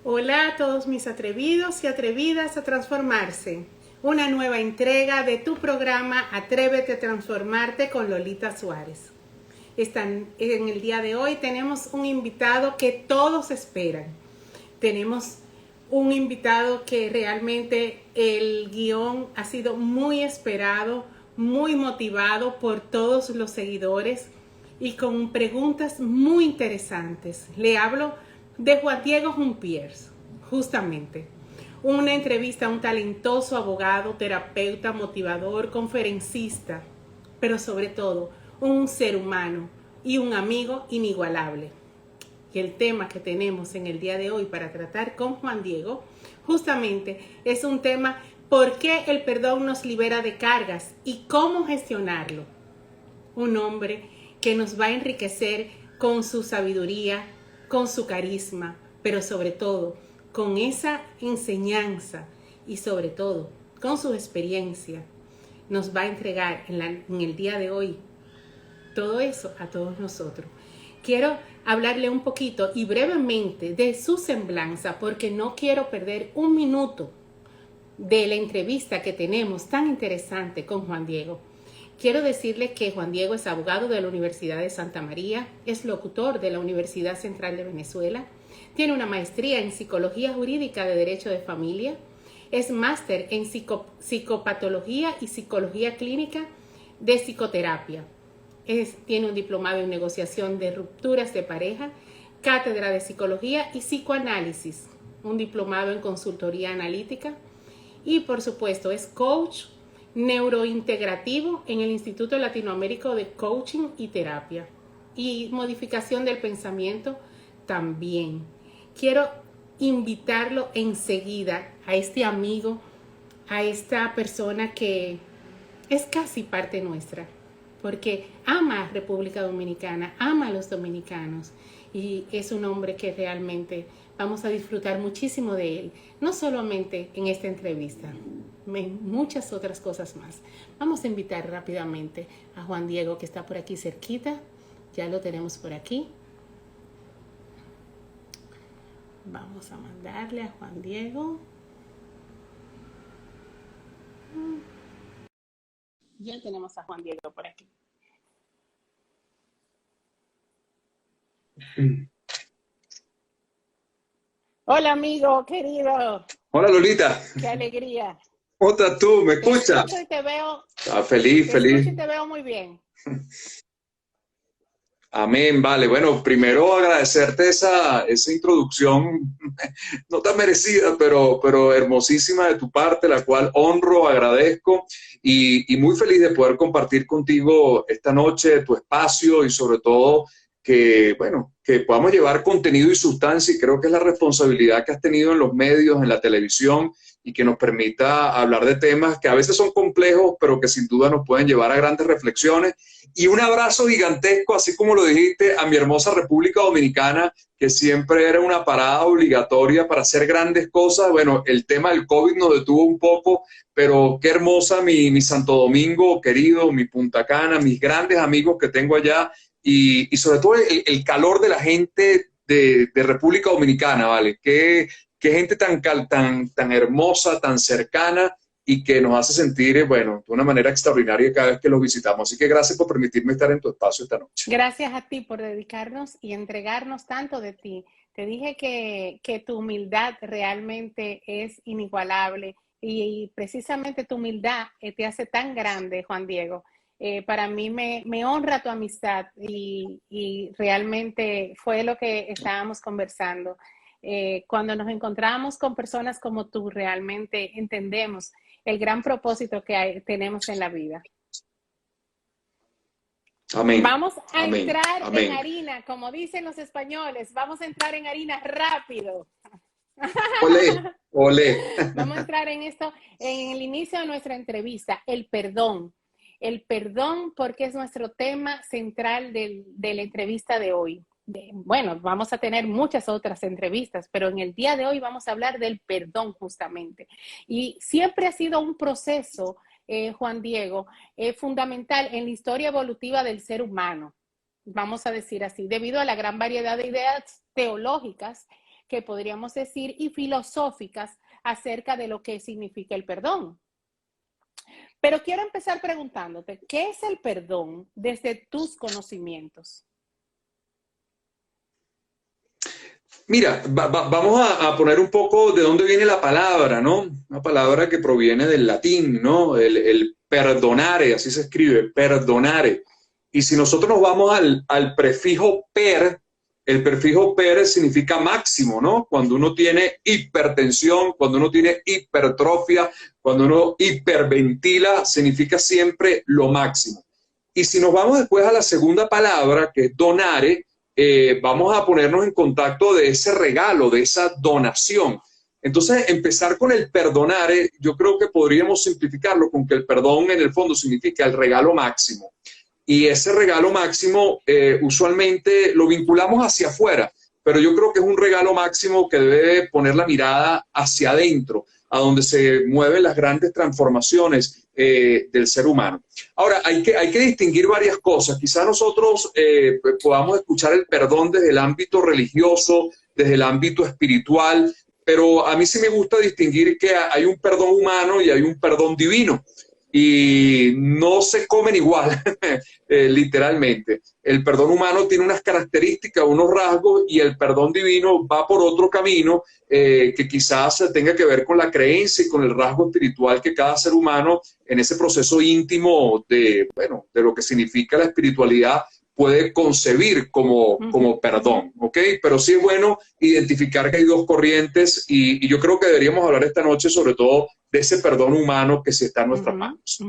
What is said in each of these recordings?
Hola a todos mis atrevidos y atrevidas a transformarse. Una nueva entrega de tu programa Atrévete a Transformarte con Lolita Suárez. En el día de hoy tenemos un invitado que todos esperan. Tenemos un invitado que realmente el guión ha sido muy esperado, muy motivado por todos los seguidores y con preguntas muy interesantes. Le hablo de Juan Diego Jumpiers, justamente. Una entrevista a un talentoso abogado, terapeuta, motivador, conferencista, pero sobre todo un ser humano y un amigo inigualable. Y el tema que tenemos en el día de hoy para tratar con Juan Diego, justamente es un tema: ¿por qué el perdón nos libera de cargas y cómo gestionarlo? Un hombre que nos va a enriquecer con su sabiduría, con su carisma, pero sobre todo con esa enseñanza y sobre todo con su experiencia. Nos va a entregar en el día de hoy todo eso a todos nosotros. Quiero hablarle un poquito y brevemente de su semblanza, porque no quiero perder un minuto de la entrevista que tenemos tan interesante con Juan Diego. Quiero decirle que Juan Diego es abogado de la Universidad de Santa María, es locutor de la Universidad Central de Venezuela, tiene una maestría en Psicología Jurídica de Derecho de Familia, es máster en Psicopatología y Psicología Clínica de Psicoterapia. Tiene un diplomado en negociación de rupturas de pareja, cátedra de psicología y psicoanálisis, un diplomado en consultoría analítica y por supuesto es coach neurointegrativo en el Instituto Latinoamericano de Coaching y Terapia y modificación del pensamiento también. Quiero invitarlo enseguida a este amigo, a esta persona que es casi parte nuestra, porque ama a República Dominicana, ama a los dominicanos y es un hombre que realmente vamos a disfrutar muchísimo de él, no solamente en esta entrevista, en muchas otras cosas más. Vamos a invitar rápidamente a Juan Diego, que está por aquí cerquita, ya lo tenemos por aquí. Vamos a mandarle a Juan Diego. Ya tenemos a Juan Diego por aquí. Hola amigo, querido. Hola Lolita, Qué alegría. ¿cómo estás tú? ¿Me Te escuchas? escucho y te veo, Ah, feliz, te escucho feliz. y te veo muy bien. Amén, vale. Bueno, primero agradecerte esa introducción, no tan merecida, pero hermosísima de tu parte, la cual honro, agradezco y muy feliz de poder compartir contigo esta noche tu espacio y sobre todo que, bueno, que podamos llevar contenido y sustancia y creo que es la responsabilidad que has tenido en los medios, en la televisión y que nos permita hablar de temas que a veces son complejos, pero que sin duda nos pueden llevar a grandes reflexiones. Y un abrazo gigantesco, así como lo dijiste, a mi hermosa República Dominicana, que siempre era una parada obligatoria para hacer grandes cosas. Bueno, el tema del COVID nos detuvo un poco, pero qué hermosa mi Santo Domingo querido, mi Punta Cana, mis grandes amigos que tengo allá y sobre todo el calor de la gente de República Dominicana, ¿vale? Qué gente tan hermosa, tan cercana y que nos hace sentir, bueno, de una manera extraordinaria cada vez que los visitamos. Así que gracias por permitirme estar en tu espacio esta noche. Gracias a ti por dedicarnos y entregarnos tanto de ti. Te dije que tu humildad realmente es inigualable y precisamente tu humildad te hace tan grande, Juan Diego. Para mí me honra tu amistad y realmente fue lo que estábamos conversando. Cuando nos encontramos con personas como tú, realmente entendemos el gran propósito que tenemos en la vida. Amén, Vamos a amén, entrar en amén. harina, como dicen los españoles, vamos a entrar en harina rápido. Olé, olé. Vamos a entrar en esto, en el inicio de nuestra entrevista, el perdón. El perdón porque es nuestro tema central de la entrevista de hoy. Bueno, vamos a tener muchas otras entrevistas, pero en el día de hoy vamos a hablar del perdón justamente. Y siempre ha sido un proceso, Juan Diego, fundamental en la historia evolutiva del ser humano, vamos a decir así, debido a la gran variedad de ideas teológicas que podríamos decir, y filosóficas acerca de lo que significa el perdón. Pero quiero empezar preguntándote, ¿qué es el perdón desde tus conocimientos? Mira, vamos a poner un poco de dónde viene la palabra, ¿no? Una palabra que proviene del latín, ¿no? El perdonare, así se escribe, perdonare. Y si nosotros nos vamos al prefijo per, el prefijo per significa máximo, ¿no? Cuando uno tiene hipertensión, cuando uno tiene hipertrofia, cuando uno hiperventila, significa siempre lo máximo. Y si nos vamos después a la segunda palabra, que es donare, vamos a ponernos en contacto de ese regalo, de esa donación. Entonces, empezar con el perdonar, yo creo que podríamos simplificarlo con que el perdón en el fondo significa el regalo máximo. Y ese regalo máximo usualmente lo vinculamos hacia afuera, pero yo creo que es un regalo máximo que debe poner la mirada hacia adentro, a donde se mueven las grandes transformaciones del ser humano. Ahora, hay que distinguir varias cosas. Quizás nosotros podamos escuchar el perdón desde el ámbito religioso, desde el ámbito espiritual, pero a mí sí me gusta distinguir que hay un perdón humano y hay un perdón divino. Y no se comen igual, literalmente. El perdón humano tiene unas características, unos rasgos, y el perdón divino va por otro camino que quizás tenga que ver con la creencia y con el rasgo espiritual que cada ser humano en ese proceso íntimo de, bueno, de lo que significa la espiritualidad puede concebir como perdón, ¿ok? Pero sí es bueno identificar que hay dos corrientes y yo creo que deberíamos hablar esta noche sobre todo de ese perdón humano que sí está en nuestras manos.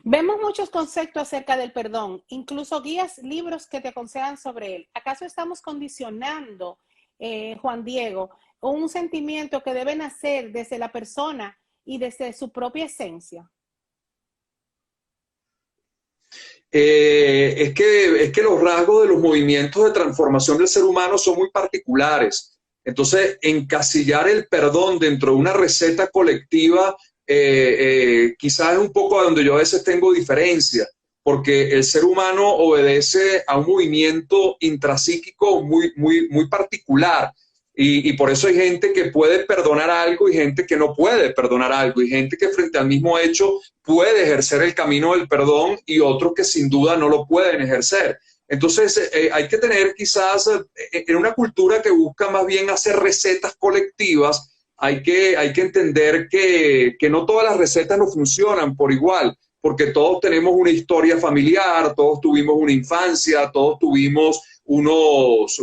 Vemos muchos conceptos acerca del perdón, incluso guías, libros que te aconsejan sobre él. ¿Acaso estamos condicionando, Juan Diego, un sentimiento que debe nacer desde la persona y desde su propia esencia? Es que los rasgos de los movimientos de transformación del ser humano son muy particulares. Entonces, encasillar el perdón dentro de una receta colectiva quizás es un poco a donde yo a veces tengo diferencia, porque el ser humano obedece a un movimiento intrapsíquico muy particular. Y por eso hay gente que puede perdonar algo y gente que no puede perdonar algo, y gente que frente al mismo hecho puede ejercer el camino del perdón y otros que sin duda no lo pueden ejercer. Entonces, hay que tener quizás, en una cultura que busca más bien hacer recetas colectivas, hay que entender que no todas las recetas no funcionan por igual, porque todos tenemos una historia familiar, todos tuvimos una infancia, todos tuvimos unos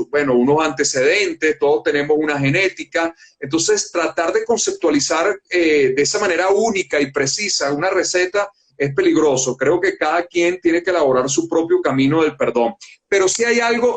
antecedentes, todos tenemos una genética. Entonces, tratar de conceptualizar de esa manera única y precisa una receta es peligroso. Creo que cada quien tiene que elaborar su propio camino del perdón. Pero si hay algo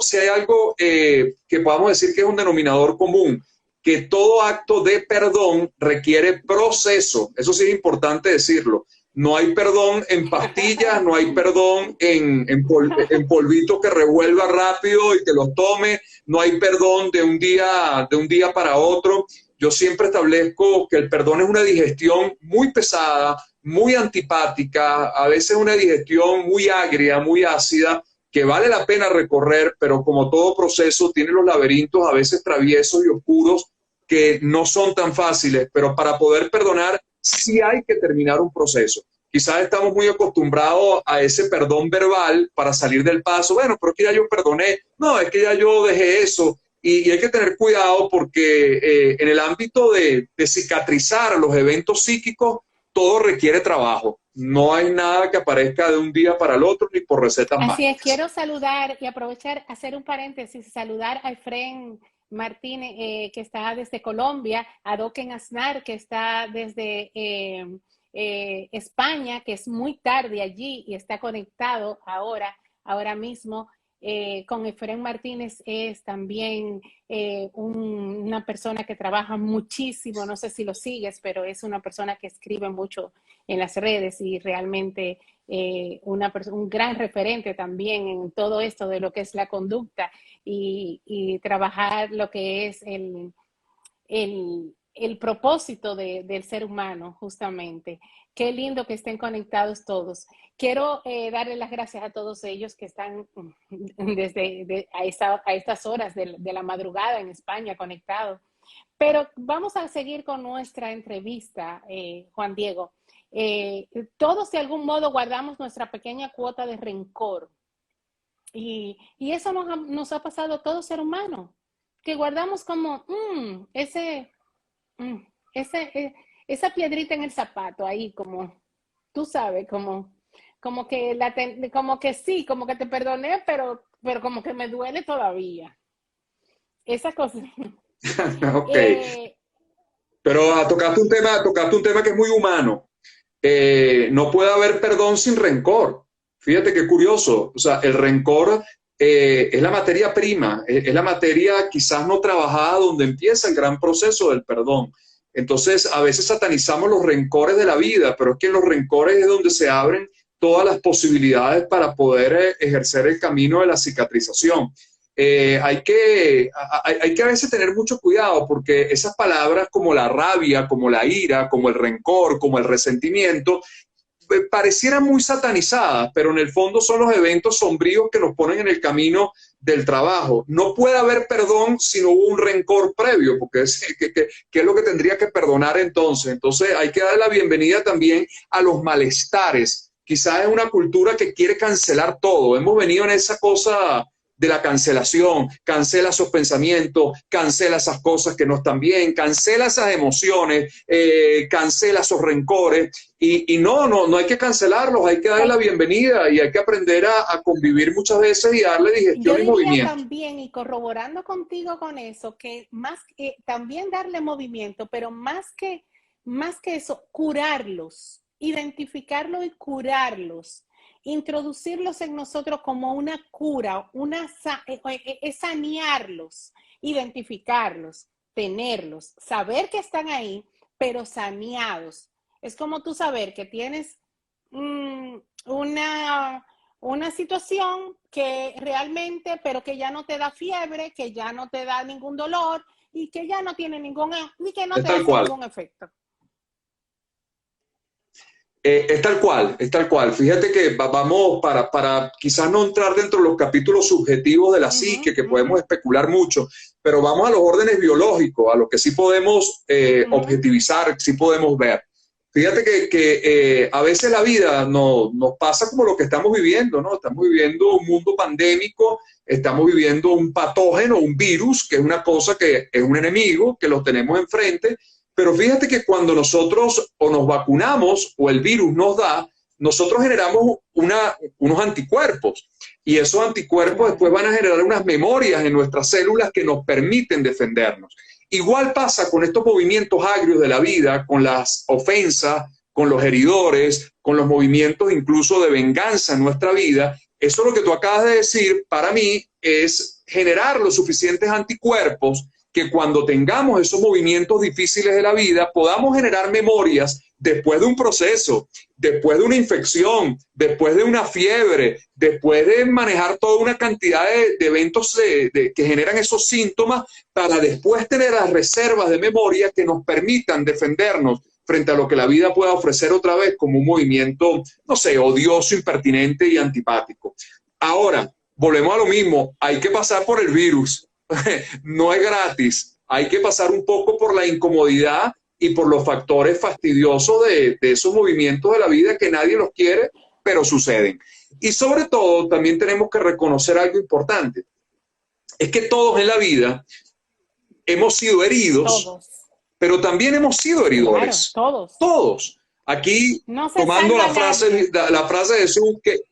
que podamos decir que es un denominador común, que todo acto de perdón requiere proceso. Eso sí es importante decirlo. No hay perdón en pastillas, no hay perdón en polvito que revuelva rápido y que los tome, no hay perdón de un día para otro. Yo siempre establezco que el perdón es una digestión muy pesada, muy antipática, a veces una digestión muy agria, muy ácida, que vale la pena recorrer, pero como todo proceso tiene los laberintos a veces traviesos y oscuros que no son tan fáciles, pero para poder perdonar sí hay que terminar un proceso. Quizás estamos muy acostumbrados a ese perdón verbal para salir del paso. Bueno, pero es que ya yo perdoné. No, es que ya yo dejé eso. Y hay que tener cuidado porque en el ámbito de cicatrizar los eventos psíquicos, todo requiere trabajo. No hay nada que aparezca de un día para el otro ni por recetas Así es, mágicas. quiero saludar y aprovechar, hacer un paréntesis, saludar a Efren Martínez, que está desde Colombia, a Doken Aznar, que está desde España, que es muy tarde allí y está conectado ahora mismo. Con Efren Martínez es también una persona que trabaja muchísimo, no sé si lo sigues, pero es una persona que escribe mucho en las redes y realmente un gran referente también en todo esto de lo que es la conducta y trabajar lo que es el propósito del ser humano, justamente. Qué lindo que estén conectados todos. Quiero darle las gracias a todos ellos que están a estas horas de la madrugada en España conectados. Pero vamos a seguir con nuestra entrevista, Juan Diego. Todos de algún modo guardamos nuestra pequeña cuota de rencor. Y eso nos ha pasado a todo ser humano, que guardamos como esa piedrita en el zapato ahí, como tú sabes, como que sí, como que te perdoné, pero como que me duele todavía. Esa cosa. Ok. Pero tocaste un tema que es muy humano. No puede haber perdón sin rencor. Fíjate qué curioso. O sea, el rencor es la materia prima, es la materia quizás no trabajada donde empieza el gran proceso del perdón. Entonces, a veces satanizamos los rencores de la vida, pero es que en los rencores es donde se abren todas las posibilidades para poder ejercer el camino de la cicatrización. Hay que a veces tener mucho cuidado porque esas palabras como la rabia, como la ira, como el rencor, como el resentimiento, parecieran muy satanizadas, pero en el fondo son los eventos sombríos que nos ponen en el camino del trabajo. No puede haber perdón si no hubo un rencor previo, porque ¿qué es lo que tendría que perdonar entonces? Entonces hay que darle la bienvenida también a los malestares. Quizás es una cultura que quiere cancelar todo. Hemos venido en esa cosa de la cancelación, cancela esos pensamientos, cancela esas cosas que no están bien, cancela esas emociones, cancela esos rencores, y no hay que cancelarlos, hay que darle la bienvenida y hay que aprender a convivir muchas veces y darle digestión y movimiento. También, y corroborando contigo con eso, que más que también darle movimiento, pero más que eso, curarlos, identificarlo y curarlos, introducirlos en nosotros como una cura, es sanearlos, identificarlos, tenerlos, saber que están ahí, pero saneados. Es como tú saber que tienes una situación que realmente, pero que ya no te da fiebre, que ya no te da ningún dolor y que ya no tiene ningún efecto. Es tal cual. Fíjate que vamos para quizás no entrar dentro de los capítulos subjetivos de la psique, que podemos especular mucho, pero vamos a los órdenes biológicos, a lo que sí podemos objetivizar, sí podemos ver. Fíjate que a veces la vida nos pasa como lo que estamos viviendo, ¿no? Estamos viviendo un mundo pandémico, estamos viviendo un patógeno, un virus, que es una cosa que es un enemigo, que lo tenemos enfrente. Pero fíjate que cuando nosotros o nos vacunamos o el virus nos da, nosotros generamos unos anticuerpos y esos anticuerpos después van a generar unas memorias en nuestras células que nos permiten defendernos. Igual pasa con estos movimientos agrios de la vida, con las ofensas, con los heridores, con los movimientos incluso de venganza en nuestra vida. Eso lo que tú acabas de decir, para mí, es generar los suficientes anticuerpos que cuando tengamos esos movimientos difíciles de la vida podamos generar memorias después de un proceso, después de una infección, después de una fiebre, después de manejar toda una cantidad de eventos que generan esos síntomas, para después tener las reservas de memoria que nos permitan defendernos frente a lo que la vida pueda ofrecer otra vez como un movimiento, no sé, odioso, impertinente y antipático. Ahora, volvemos a lo mismo, hay que pasar por el virus. No es gratis, hay que pasar un poco por la incomodidad y por los factores fastidiosos de esos movimientos de la vida que nadie los quiere, pero suceden. Y sobre todo, también tenemos que reconocer algo importante, es que todos en la vida hemos sido heridos, pero también hemos sido heridores. Claro, todos. Aquí, no tomando la frase de Jesús, que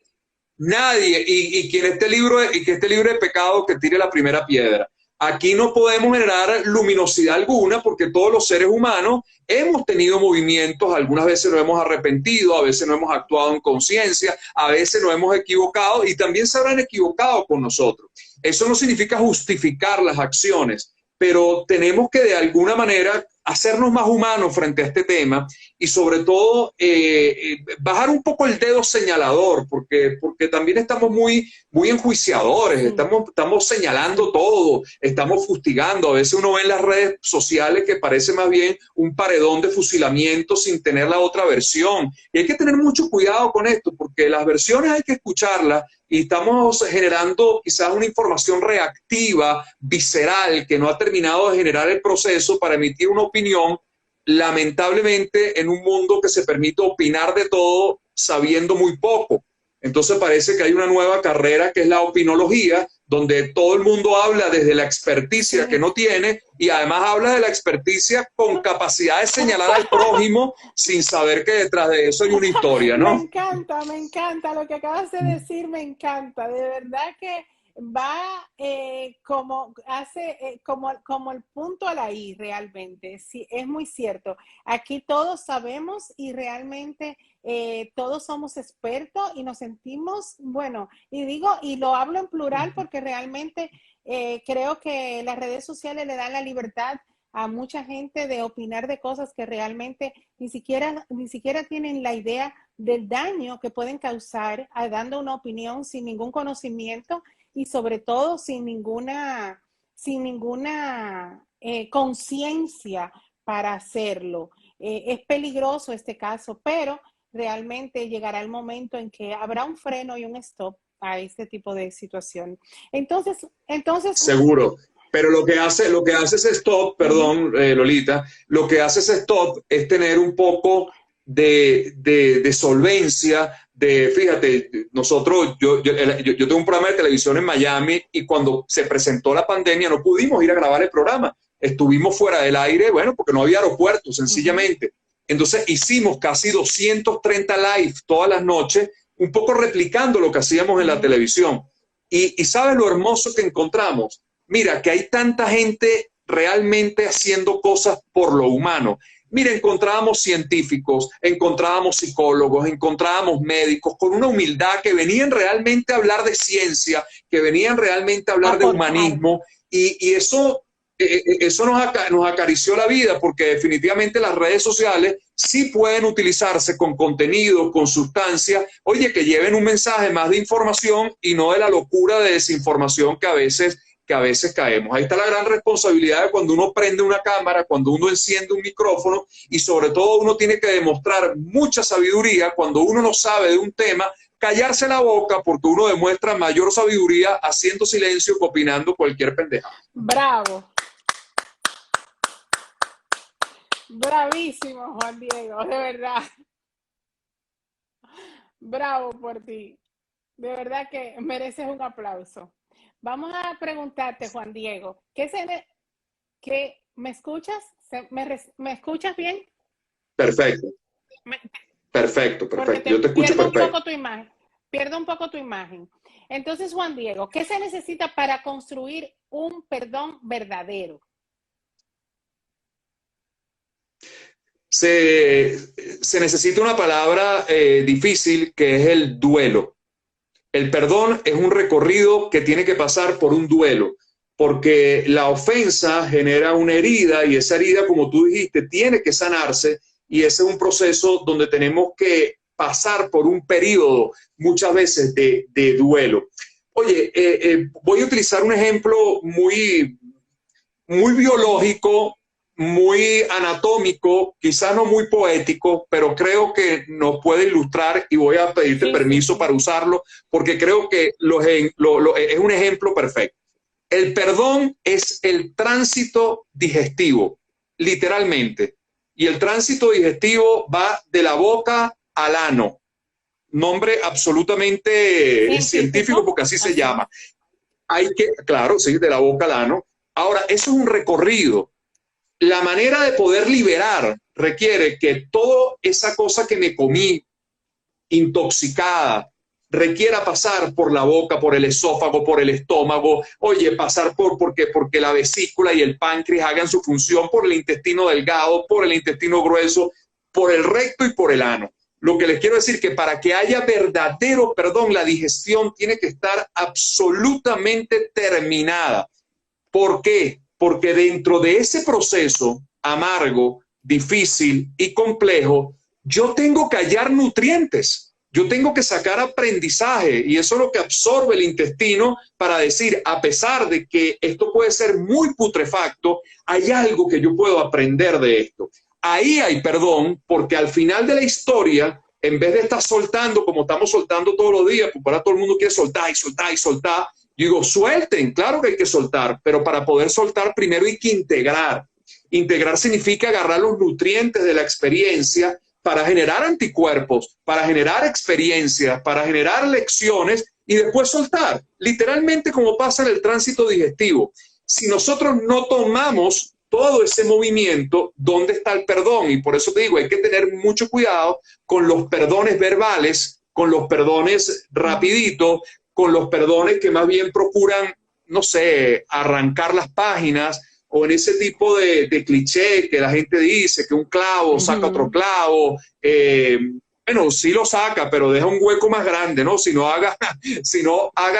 nadie, y quien esté libre de pecado, que tire la primera piedra. Aquí no podemos generar luminosidad alguna porque todos los seres humanos hemos tenido movimientos, algunas veces nos hemos arrepentido, a veces no hemos actuado en conciencia, a veces nos hemos equivocado y también se habrán equivocado con nosotros. Eso no significa justificar las acciones, pero tenemos que de alguna manera hacernos más humanos frente a este tema y sobre todo bajar un poco el dedo señalador, porque también estamos muy enjuiciadores, estamos señalando todo, estamos fustigando. A veces uno ve en las redes sociales que parece más bien un paredón de fusilamiento sin tener la otra versión. Y hay que tener mucho cuidado con esto, porque las versiones hay que escucharlas, y estamos generando quizás una información reactiva, visceral, que no ha terminado de generar el proceso para emitir una opinión, lamentablemente en un mundo que se permite opinar de todo sabiendo muy poco. Entonces parece que hay una nueva carrera que es la opinología, donde todo el mundo habla desde la experticia que no tiene y además habla de la experticia con capacidad de señalar al prójimo sin saber que detrás de eso hay una historia, ¿no? Me encanta lo que acabas de decir, me encanta. De verdad que va como el punto a la I realmente. Sí, es muy cierto. Aquí todos sabemos y realmente todos somos expertos y nos sentimos, bueno, y lo hablo en plural porque realmente creo que las redes sociales le dan la libertad a mucha gente de opinar de cosas que realmente ni siquiera tienen la idea del daño que pueden causar dando una opinión sin ningún conocimiento y sobre todo sin ninguna conciencia para hacerlo. Es peligroso este caso, pero realmente llegará el momento en que habrá un freno y un stop a este tipo de situación. Entonces seguro. Pero lo que hace ese stop, perdón, Lolita, lo que hace ese stop es tener un poco de solvencia, fíjate, nosotros, yo tengo un programa de televisión en Miami y cuando se presentó la pandemia no pudimos ir a grabar el programa. Estuvimos fuera del aire, bueno, porque no había aeropuerto, sencillamente. Entonces hicimos casi 230 live todas las noches, un poco replicando lo que hacíamos en la televisión. Y ¿sabes lo hermoso que encontramos? Mira, que hay tanta gente realmente haciendo cosas por lo humano. Mira, encontrábamos científicos, encontrábamos psicólogos, encontrábamos médicos con una humildad que venían realmente a hablar de ciencia, que venían realmente a hablar de humanismo y eso nos acarició la vida porque definitivamente las redes sociales sí pueden utilizarse con contenido, con sustancia, oye, que lleven un mensaje más de información y no de la locura de desinformación que a veces caemos. Ahí está la gran responsabilidad de cuando uno prende una cámara, cuando uno enciende un micrófono y sobre todo uno tiene que demostrar mucha sabiduría cuando uno no sabe de un tema, callarse la boca porque uno demuestra mayor sabiduría haciendo silencio que opinando cualquier pendeja. Bravo. Bravísimo, Juan Diego, de verdad. Bravo por ti. De verdad que mereces un aplauso. Vamos a preguntarte, Juan Diego, ¿me escuchas? ¿Me escuchas bien? Perfecto. Perfecto. Yo te escucho perfecto. Pierdo un poco tu imagen. Entonces, Juan Diego, ¿qué se necesita para construir un perdón verdadero? Se necesita una palabra difícil que es el duelo. El perdón es un recorrido que tiene que pasar por un duelo, porque la ofensa genera una herida y esa herida, como tú dijiste, tiene que sanarse y ese es un proceso donde tenemos que pasar por un periodo muchas veces de duelo. Oye, voy a utilizar un ejemplo muy biológico, muy anatómico, quizás no muy poético, pero creo que nos puede ilustrar y voy a pedirte permiso para usarlo porque creo que es un ejemplo perfecto. El perdón es el tránsito digestivo, literalmente. Y el tránsito digestivo va de la boca al ano. Nombre absolutamente científico porque así se llama. Claro, sí, de la boca al ano. Ahora, eso es un recorrido. La manera de poder liberar requiere que toda esa cosa que me comí intoxicada requiera pasar por la boca, por el esófago, por el estómago, oye, pasar porque la vesícula y el páncreas hagan su función, por el intestino delgado, por el intestino grueso, por el recto y por el ano. Lo que les quiero decir que para que haya verdadero perdón, la digestión tiene que estar absolutamente terminada. ¿Por qué? Porque dentro de ese proceso amargo, difícil y complejo, yo tengo que hallar nutrientes, yo tengo que sacar aprendizaje y eso es lo que absorbe el intestino para decir, a pesar de que esto puede ser muy putrefacto, hay algo que yo puedo aprender de esto. Ahí hay perdón porque al final de la historia en vez de estar soltando como estamos soltando todos los días, porque ahora todo el mundo quiere soltar y soltar y soltar, yo digo, suelten, claro que hay que soltar, pero para poder soltar primero hay que integrar. Integrar significa agarrar los nutrientes de la experiencia para generar anticuerpos, para generar experiencias, para generar lecciones y después soltar. Literalmente como pasa en el tránsito digestivo. Si nosotros no tomamos todo ese movimiento, ¿dónde está el perdón? Y por eso te digo, hay que tener mucho cuidado con los perdones verbales, con los perdones rapiditos, con los perdones que más bien procuran, no sé, arrancar las páginas, o en ese tipo de cliché que la gente dice, que un clavo saca otro clavo. Bueno, sí lo saca, pero deja un hueco más grande, ¿no? Si no haga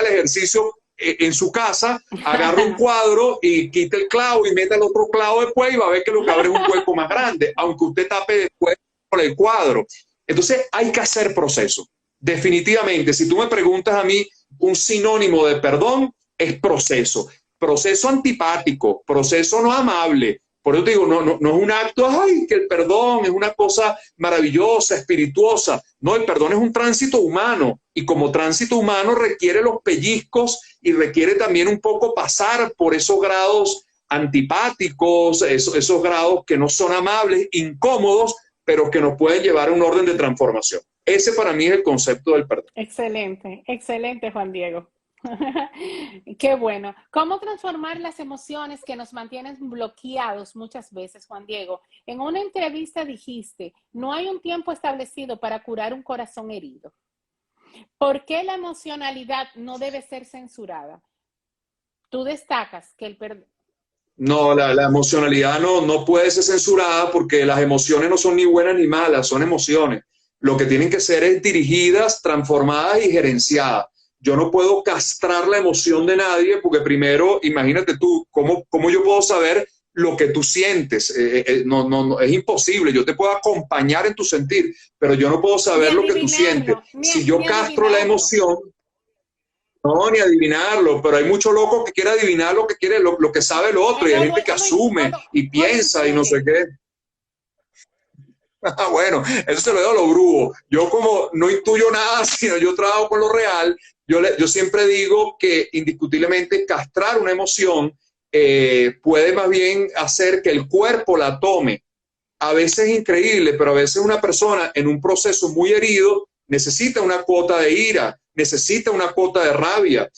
el ejercicio en su casa, agarra un cuadro y quita el clavo y meta el otro clavo después y va a ver que lo que abre es un hueco más grande, aunque usted tape después con el cuadro. Entonces hay que hacer proceso. Definitivamente, si tú me preguntas a mí, un sinónimo de perdón es proceso. Proceso antipático, proceso no amable. Por eso te digo, no es un acto, ay, que el perdón es una cosa maravillosa, espirituosa. No, el perdón es un tránsito humano y como tránsito humano requiere los pellizcos y requiere también un poco pasar por esos grados antipáticos, esos grados que no son amables, incómodos, pero que nos pueden llevar a un orden de transformación. Ese para mí es el concepto del perdón. Excelente, excelente, Juan Diego. Qué bueno. ¿Cómo transformar las emociones que nos mantienen bloqueados muchas veces, Juan Diego? En una entrevista dijiste, no hay un tiempo establecido para curar un corazón herido. ¿Por qué la emocionalidad no debe ser censurada? Tú destacas que el perdón... No, la emocionalidad no puede ser censurada porque las emociones no son ni buenas ni malas, son emociones. Lo que tienen que ser es dirigidas, transformadas y gerenciadas. Yo no puedo castrar la emoción de nadie porque primero, imagínate tú, ¿cómo yo puedo saber lo que tú sientes? No, es imposible. Yo te puedo acompañar en tu sentir, pero yo no puedo saber lo que tú sientes. Si yo castro la emoción, no, ni adivinarlo, pero hay muchos locos que quieren adivinar lo que quiere, lo que sabe el otro, y hay gente que asume y piensa y no sé qué. Bueno, eso se lo doy a los brujos. Yo como no intuyo nada, sino yo trabajo con lo real, yo siempre digo que indiscutiblemente castrar una emoción puede más bien hacer que el cuerpo la tome. A veces es increíble, pero a veces una persona en un proceso muy herido necesita una cuota de ira, necesita una cuota de rabia.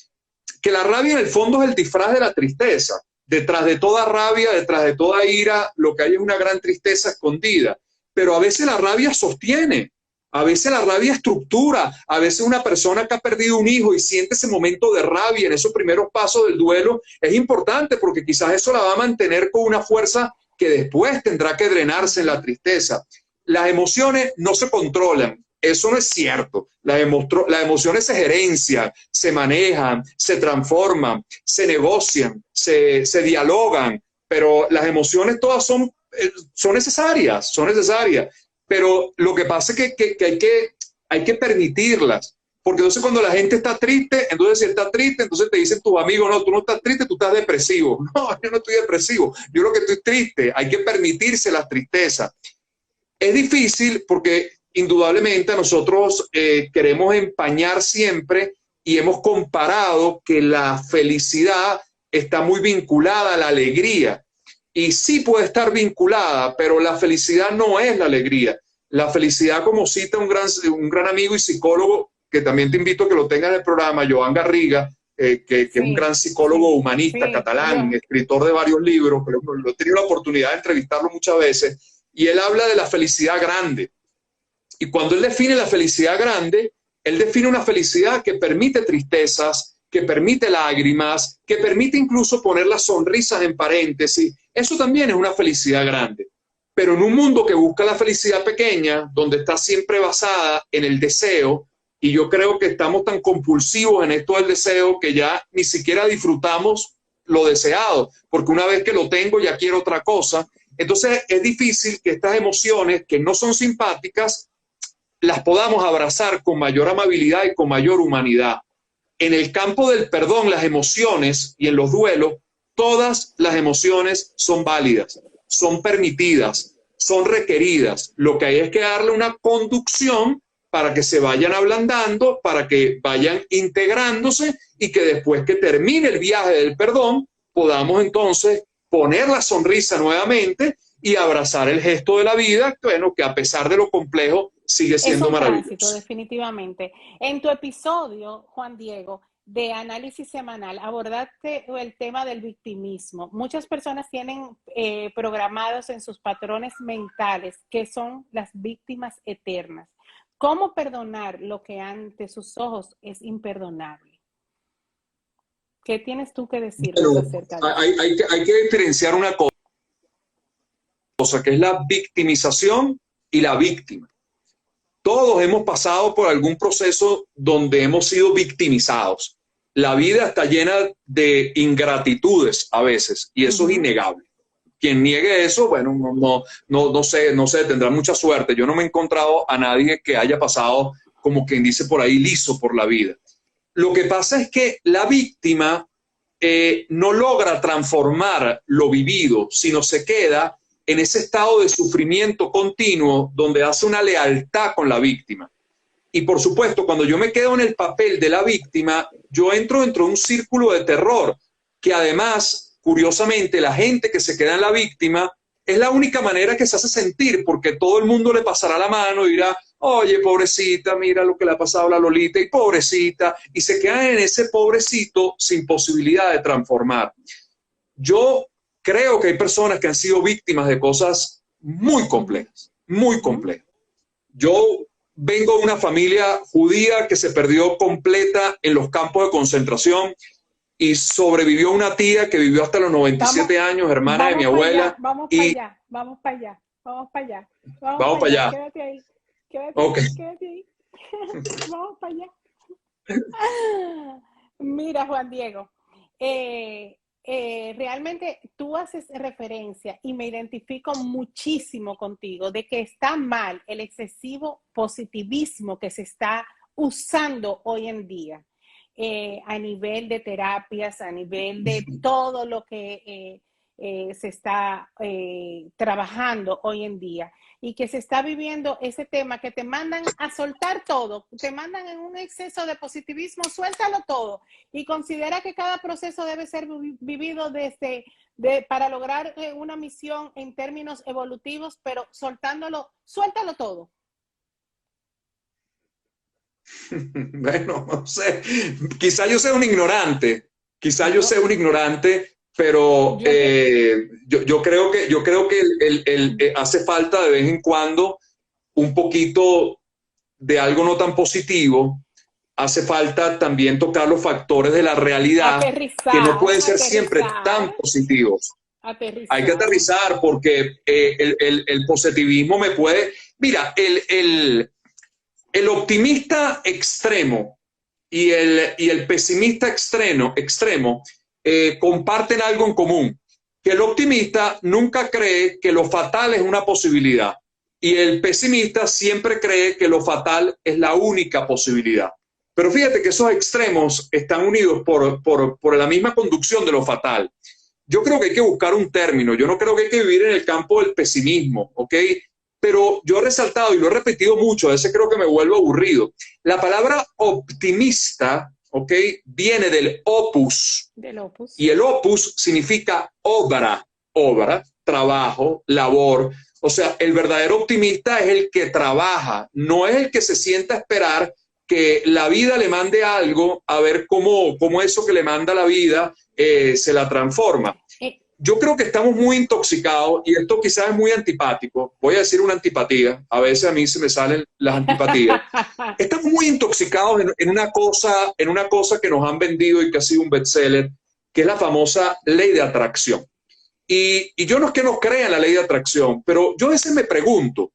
Que la rabia en el fondo es el disfraz de la tristeza. Detrás de toda rabia, detrás de toda ira, lo que hay es una gran tristeza escondida. Pero a veces la rabia sostiene, a veces la rabia estructura, a veces una persona que ha perdido un hijo y siente ese momento de rabia en esos primeros pasos del duelo, es importante porque quizás eso la va a mantener con una fuerza que después tendrá que drenarse en la tristeza. Las emociones no se controlan, eso no es cierto. Las emociones se gerencian, se manejan, se transforman, se negocian, se dialogan, pero las emociones todas son necesarias, pero lo que pasa es que hay que permitirlas, porque entonces cuando la gente está triste, entonces si está triste, entonces te dicen tus amigos, no, tú no estás triste, tú estás depresivo. No, yo no estoy depresivo, yo lo que estoy triste, hay que permitirse las tristezas. Es difícil porque indudablemente nosotros queremos empañar siempre y hemos comparado que la felicidad está muy vinculada a la alegría. Y sí puede estar vinculada, pero la felicidad no es la alegría. La felicidad, como cita un gran amigo y psicólogo, que también te invito a que lo tengas en el programa, Joan Garriga, que es un gran psicólogo humanista catalán, escritor de varios libros, pero he tenido la oportunidad de entrevistarlo muchas veces, y él habla de la felicidad grande. Y cuando él define la felicidad grande, él define una felicidad que permite tristezas, que permite lágrimas, que permite incluso poner las sonrisas en paréntesis. Eso también es una felicidad grande. Pero en un mundo que busca la felicidad pequeña, donde está siempre basada en el deseo, y yo creo que estamos tan compulsivos en esto del deseo que ya ni siquiera disfrutamos lo deseado, porque una vez que lo tengo ya quiero otra cosa. Entonces es difícil que estas emociones que no son simpáticas las podamos abrazar con mayor amabilidad y con mayor humanidad. En el campo del perdón, las emociones y en los duelos, todas las emociones son válidas, son permitidas, son requeridas. Lo que hay es que darle una conducción para que se vayan ablandando, para que vayan integrándose y que después que termine el viaje del perdón, podamos entonces poner la sonrisa nuevamente y abrazar el gesto de la vida, bueno, que a pesar de lo complejo sigue siendo Es un maravilloso. tránsito, definitivamente. En tu episodio, Juan Diego, de análisis semanal, abordaste el tema del victimismo. Muchas personas tienen programados en sus patrones mentales que son las víctimas eternas. ¿Cómo perdonar lo que ante sus ojos es imperdonable? ¿Qué tienes tú que decirnos acerca de eso? Hay que diferenciar una cosa, que es la victimización y la víctima. Todos hemos pasado por algún proceso donde hemos sido victimizados. La vida está llena de ingratitudes a veces, y eso es innegable. Quien niegue eso, bueno, no sé, tendrá mucha suerte. Yo no me he encontrado a nadie que haya pasado, como quien dice por ahí, liso por la vida. Lo que pasa es que la víctima no logra transformar lo vivido, sino se queda en ese estado de sufrimiento continuo donde hace una lealtad con la víctima. Y por supuesto, cuando yo me quedo en el papel de la víctima, yo entro dentro de un círculo de terror, que además, curiosamente, la gente que se queda en la víctima es la única manera que se hace sentir, porque todo el mundo le pasará la mano y dirá, oye, pobrecita, mira lo que le ha pasado a la Lolita, y pobrecita, y se quedan en ese pobrecito sin posibilidad de transformar. Yo creo que hay personas que han sido víctimas de cosas muy complejas, muy complejas. Yo vengo de una familia judía que se perdió completa en los campos de concentración y sobrevivió una tía que vivió hasta los 97 años, hermana de mi abuela. Vamos para allá, vamos para allá, vamos para allá. Vamos para allá. Quédate ahí, Okay. quédate ahí. Vamos para allá. Mira, Juan Diego, realmente tú haces referencia y me identifico muchísimo contigo de que está mal el excesivo positivismo que se está usando hoy en día a nivel de terapias, a nivel de todo lo que se está trabajando hoy en día y que se está viviendo ese tema que te mandan a soltar todo, te mandan en un exceso de positivismo, suéltalo todo y considera que cada proceso debe ser vivido para lograr una misión en términos evolutivos, pero suéltalo todo. Bueno, no sé, quizá yo sea un ignorante, pero yo creo que hace falta de vez en cuando un poquito de algo no tan positivo. Hace falta también tocar los factores de la realidad, que no pueden ser siempre tan positivos. Hay que aterrizar porque el positivismo me puede... Mira, el optimista extremo y el pesimista extremo comparten algo en común, que el optimista nunca cree que lo fatal es una posibilidad y el pesimista siempre cree que lo fatal es la única posibilidad. Pero fíjate que esos extremos están unidos por la misma conducción de lo fatal. Yo creo que hay que buscar un término. Yo no creo que hay que vivir en el campo del pesimismo, ¿ok? Pero yo he resaltado y lo he repetido mucho, a veces creo que me vuelvo aburrido. La palabra optimista, ¿ok?, viene del opus. Y el opus significa obra, trabajo, labor. O sea, el verdadero optimista es el que trabaja, no es el que se sienta a esperar que la vida le mande algo, a ver cómo eso que le manda la vida se la transforma. Yo creo que estamos muy intoxicados y esto quizás es muy antipático. Voy a decir una antipatía. A veces a mí se me salen las antipatías. Estamos muy intoxicados en una cosa que nos han vendido y que ha sido un bestseller, que es la famosa ley de atracción. Y yo no es que no crea en la ley de atracción, pero yo a veces me pregunto,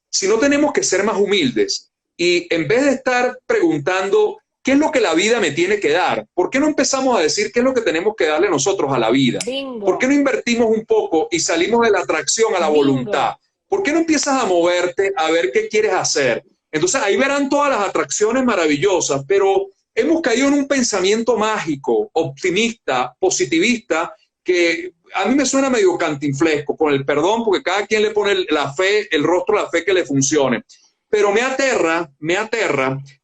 si no tenemos que ser más humildes y en vez de estar preguntando ¿qué es lo que la vida me tiene que dar? ¿Por qué no empezamos a decir qué es lo que tenemos que darle nosotros a la vida? Bingo. ¿Por qué no invertimos un poco y salimos de la atracción a la voluntad? ¿Por qué no empiezas a moverte a ver qué quieres hacer? Entonces ahí verán todas las atracciones maravillosas, pero hemos caído en un pensamiento mágico, optimista, positivista, que a mí me suena medio cantinflesco, con el perdón, porque cada quien le pone la fe, el rostro, la fe que le funcione. Pero me aterra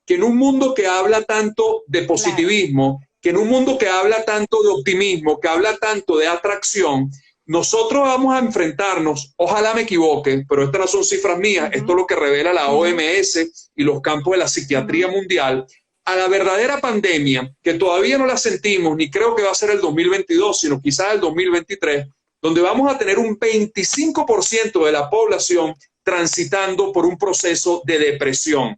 que en un mundo que habla tanto de positivismo, claro, que en un mundo que habla tanto de optimismo, que habla tanto de atracción, nosotros vamos a enfrentarnos, ojalá me equivoque, pero estas no son cifras mías, esto es lo que revela la OMS y los campos de la psiquiatría mundial, a la verdadera pandemia, que todavía no la sentimos, ni creo que va a ser el 2022, sino quizás el 2023, donde vamos a tener un 25% de la población transitando por un proceso de depresión.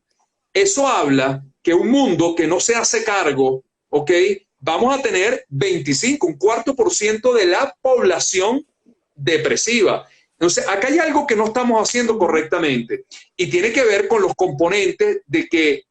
Eso habla que un mundo que no se hace cargo, ¿ok? Vamos a tener 25, un cuarto por ciento de la población depresiva. Entonces, acá hay algo que no estamos haciendo correctamente y tiene que ver con los componentes de que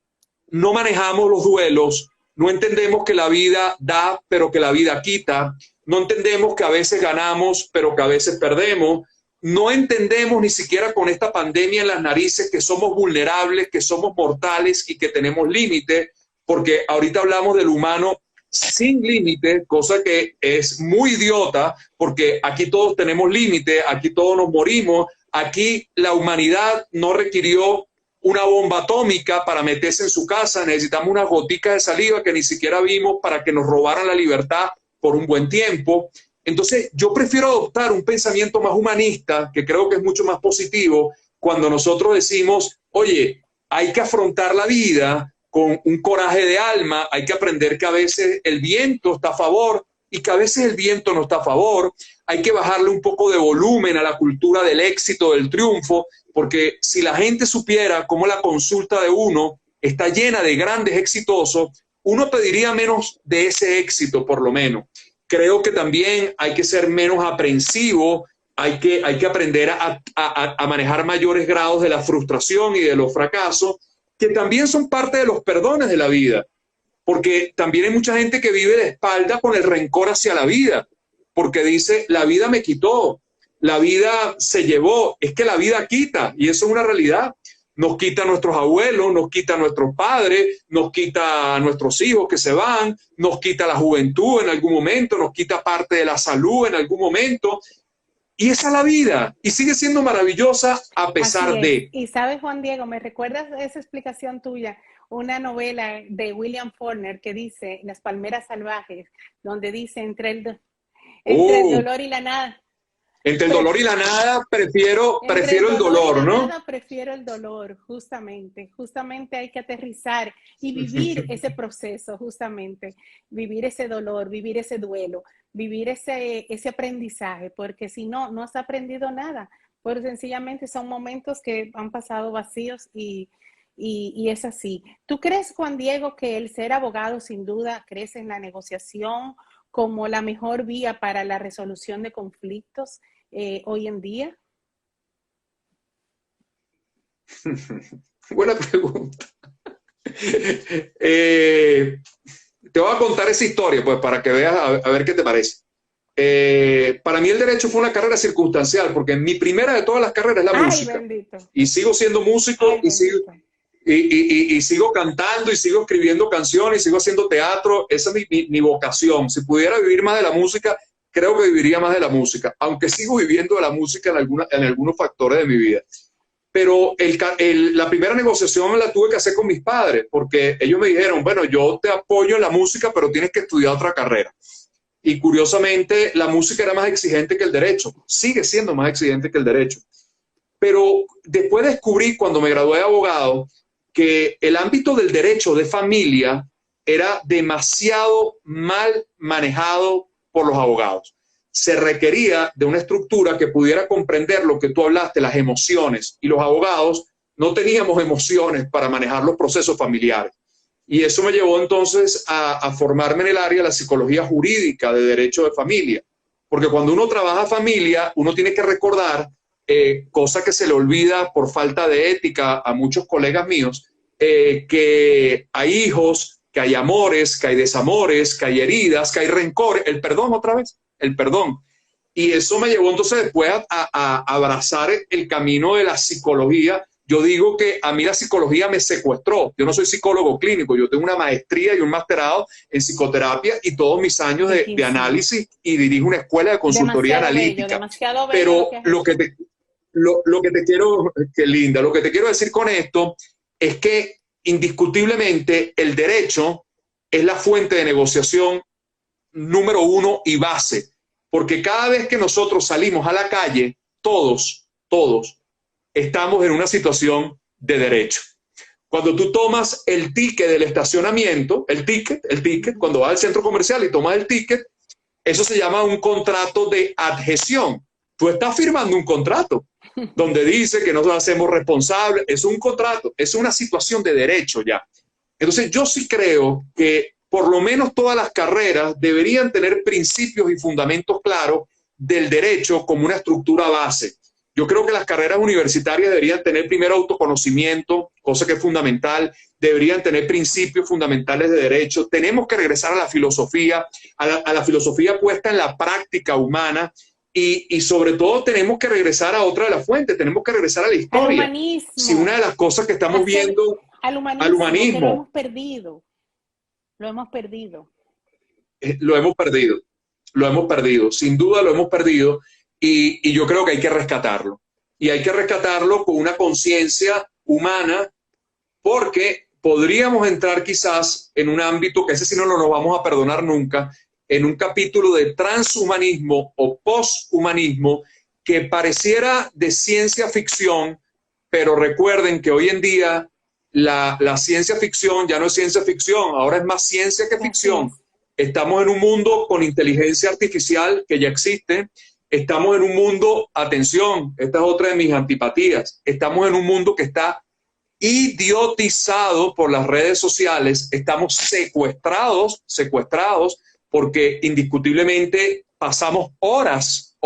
no manejamos los duelos, no entendemos que la vida da, pero que la vida quita, no entendemos que a veces ganamos, pero que a veces perdemos, no entendemos ni siquiera con esta pandemia en las narices que somos vulnerables, que somos mortales y que tenemos límite, porque ahorita hablamos del humano sin límite, cosa que es muy idiota, porque aquí todos tenemos límite, aquí todos nos morimos, aquí la humanidad no requirió una bomba atómica para meterse en su casa, necesitamos unas goticas de saliva que ni siquiera vimos para que nos robaran la libertad por un buen tiempo. Entonces, yo prefiero adoptar un pensamiento más humanista, que creo que es mucho más positivo, cuando nosotros decimos, oye, hay que afrontar la vida con un coraje de alma, hay que aprender que a veces el viento está a favor y que a veces el viento no está a favor, hay que bajarle un poco de volumen a la cultura del éxito, del triunfo, porque si la gente supiera cómo la consulta de uno está llena de grandes exitosos, uno pediría menos de ese éxito, por lo menos. Creo que también hay que ser menos aprensivo, hay que aprender a manejar mayores grados de la frustración y de los fracasos, que también son parte de los perdones de la vida, porque también hay mucha gente que vive de espalda con el rencor hacia la vida, porque dice, la vida me quitó, la vida se llevó, es que la vida quita, y eso es una realidad. Nos quita a nuestros abuelos, nos quita a nuestros padres, nos quita a nuestros hijos que se van, nos quita la juventud en algún momento, nos quita parte de la salud en algún momento. Y esa es la vida, y sigue siendo maravillosa a pesar de. Y sabes, Juan Diego, me recuerdas esa explicación tuya, una novela de William Faulkner que dice, Las palmeras salvajes, donde dice, entre el dolor y la nada. Entre el dolor y la nada, prefiero el dolor, ¿no? Nada, prefiero el dolor, justamente hay que aterrizar y vivir ese proceso, justamente, vivir ese dolor, vivir ese duelo, vivir ese aprendizaje, porque si no, no has aprendido nada, pues sencillamente son momentos que han pasado vacíos y es así. ¿Tú crees, Juan Diego, que el ser abogado, sin duda, crees en la negociación como la mejor vía para la resolución de conflictos hoy en día? Buena pregunta. Te voy a contar esa historia, pues, para que veas a ver qué te parece. Para mí el derecho fue una carrera circunstancial, porque mi primera de todas las carreras es la música. Bendito. Y sigo siendo músico y sigo cantando y sigo escribiendo canciones y sigo haciendo teatro. Esa es mi vocación. Si pudiera vivir más de la música, creo que viviría más de la música, aunque sigo viviendo de la música en algunos factores de mi vida. Pero la primera negociación la tuve que hacer con mis padres, porque ellos me dijeron, bueno, yo te apoyo en la música, pero tienes que estudiar otra carrera. Y curiosamente, la música era más exigente que el derecho, sigue siendo más exigente que el derecho. Pero después descubrí, cuando me gradué de abogado, que el ámbito del derecho de familia era demasiado mal manejado por los abogados. Se requería de una estructura que pudiera comprender lo que tú hablaste, las emociones, y los abogados no teníamos emociones para manejar los procesos familiares. Y eso me llevó entonces a formarme en el área de la psicología jurídica de derecho de familia, porque cuando uno trabaja familia, uno tiene que recordar, cosa que se le olvida por falta de ética a muchos colegas míos, que hay hijos, que hay amores, que hay desamores, que hay heridas, que hay rencor, el perdón otra vez, el perdón. Y eso me llevó entonces después a abrazar el camino de la psicología. Yo digo que a mí la psicología me secuestró. Yo no soy psicólogo clínico, yo tengo una maestría y un masterado en psicoterapia y todos mis años de análisis, y dirijo una escuela de consultoría analítica. Bello, pero lo que te quiero, qué linda, lo que te quiero decir con esto es que indiscutiblemente el derecho es la fuente de negociación número uno y base, porque cada vez que nosotros salimos a la calle, todos estamos en una situación de derecho. Cuando tú tomas el ticket del estacionamiento, el ticket, cuando vas al centro comercial y tomas el ticket, eso se llama un contrato de adhesión. Tú estás firmando un contrato donde dice que nos hacemos responsables. Es un contrato, es una situación de derecho ya. Entonces yo sí creo que por lo menos todas las carreras deberían tener principios y fundamentos claros del derecho como una estructura base. Yo creo que las carreras universitarias deberían tener primero autoconocimiento, cosa que es fundamental, deberían tener principios fundamentales de derecho. Tenemos que regresar a la filosofía, a la filosofía puesta en la práctica humana y sobre todo tenemos que regresar a otra de las fuentes, tenemos que regresar a la historia. Al humanismo. Si una de las cosas que estamos viendo... Al humanismo. Que lo hemos perdido. Lo hemos perdido. Lo hemos perdido, sin duda lo hemos perdido. Y yo creo que hay que rescatarlo. Y hay que rescatarlo con una conciencia humana, porque podríamos entrar quizás en un ámbito que ese sí no nos vamos a perdonar nunca, en un capítulo de transhumanismo o posthumanismo que pareciera de ciencia ficción, pero recuerden que hoy en día la ciencia ficción ya no es ciencia ficción, ahora es más ciencia que ficción. Estamos en un mundo con inteligencia artificial que ya existe. Estamos en un mundo, atención, esta es otra de mis antipatías, estamos en un mundo que está idiotizado por las redes sociales, estamos secuestrados, porque indiscutiblemente pasamos horas,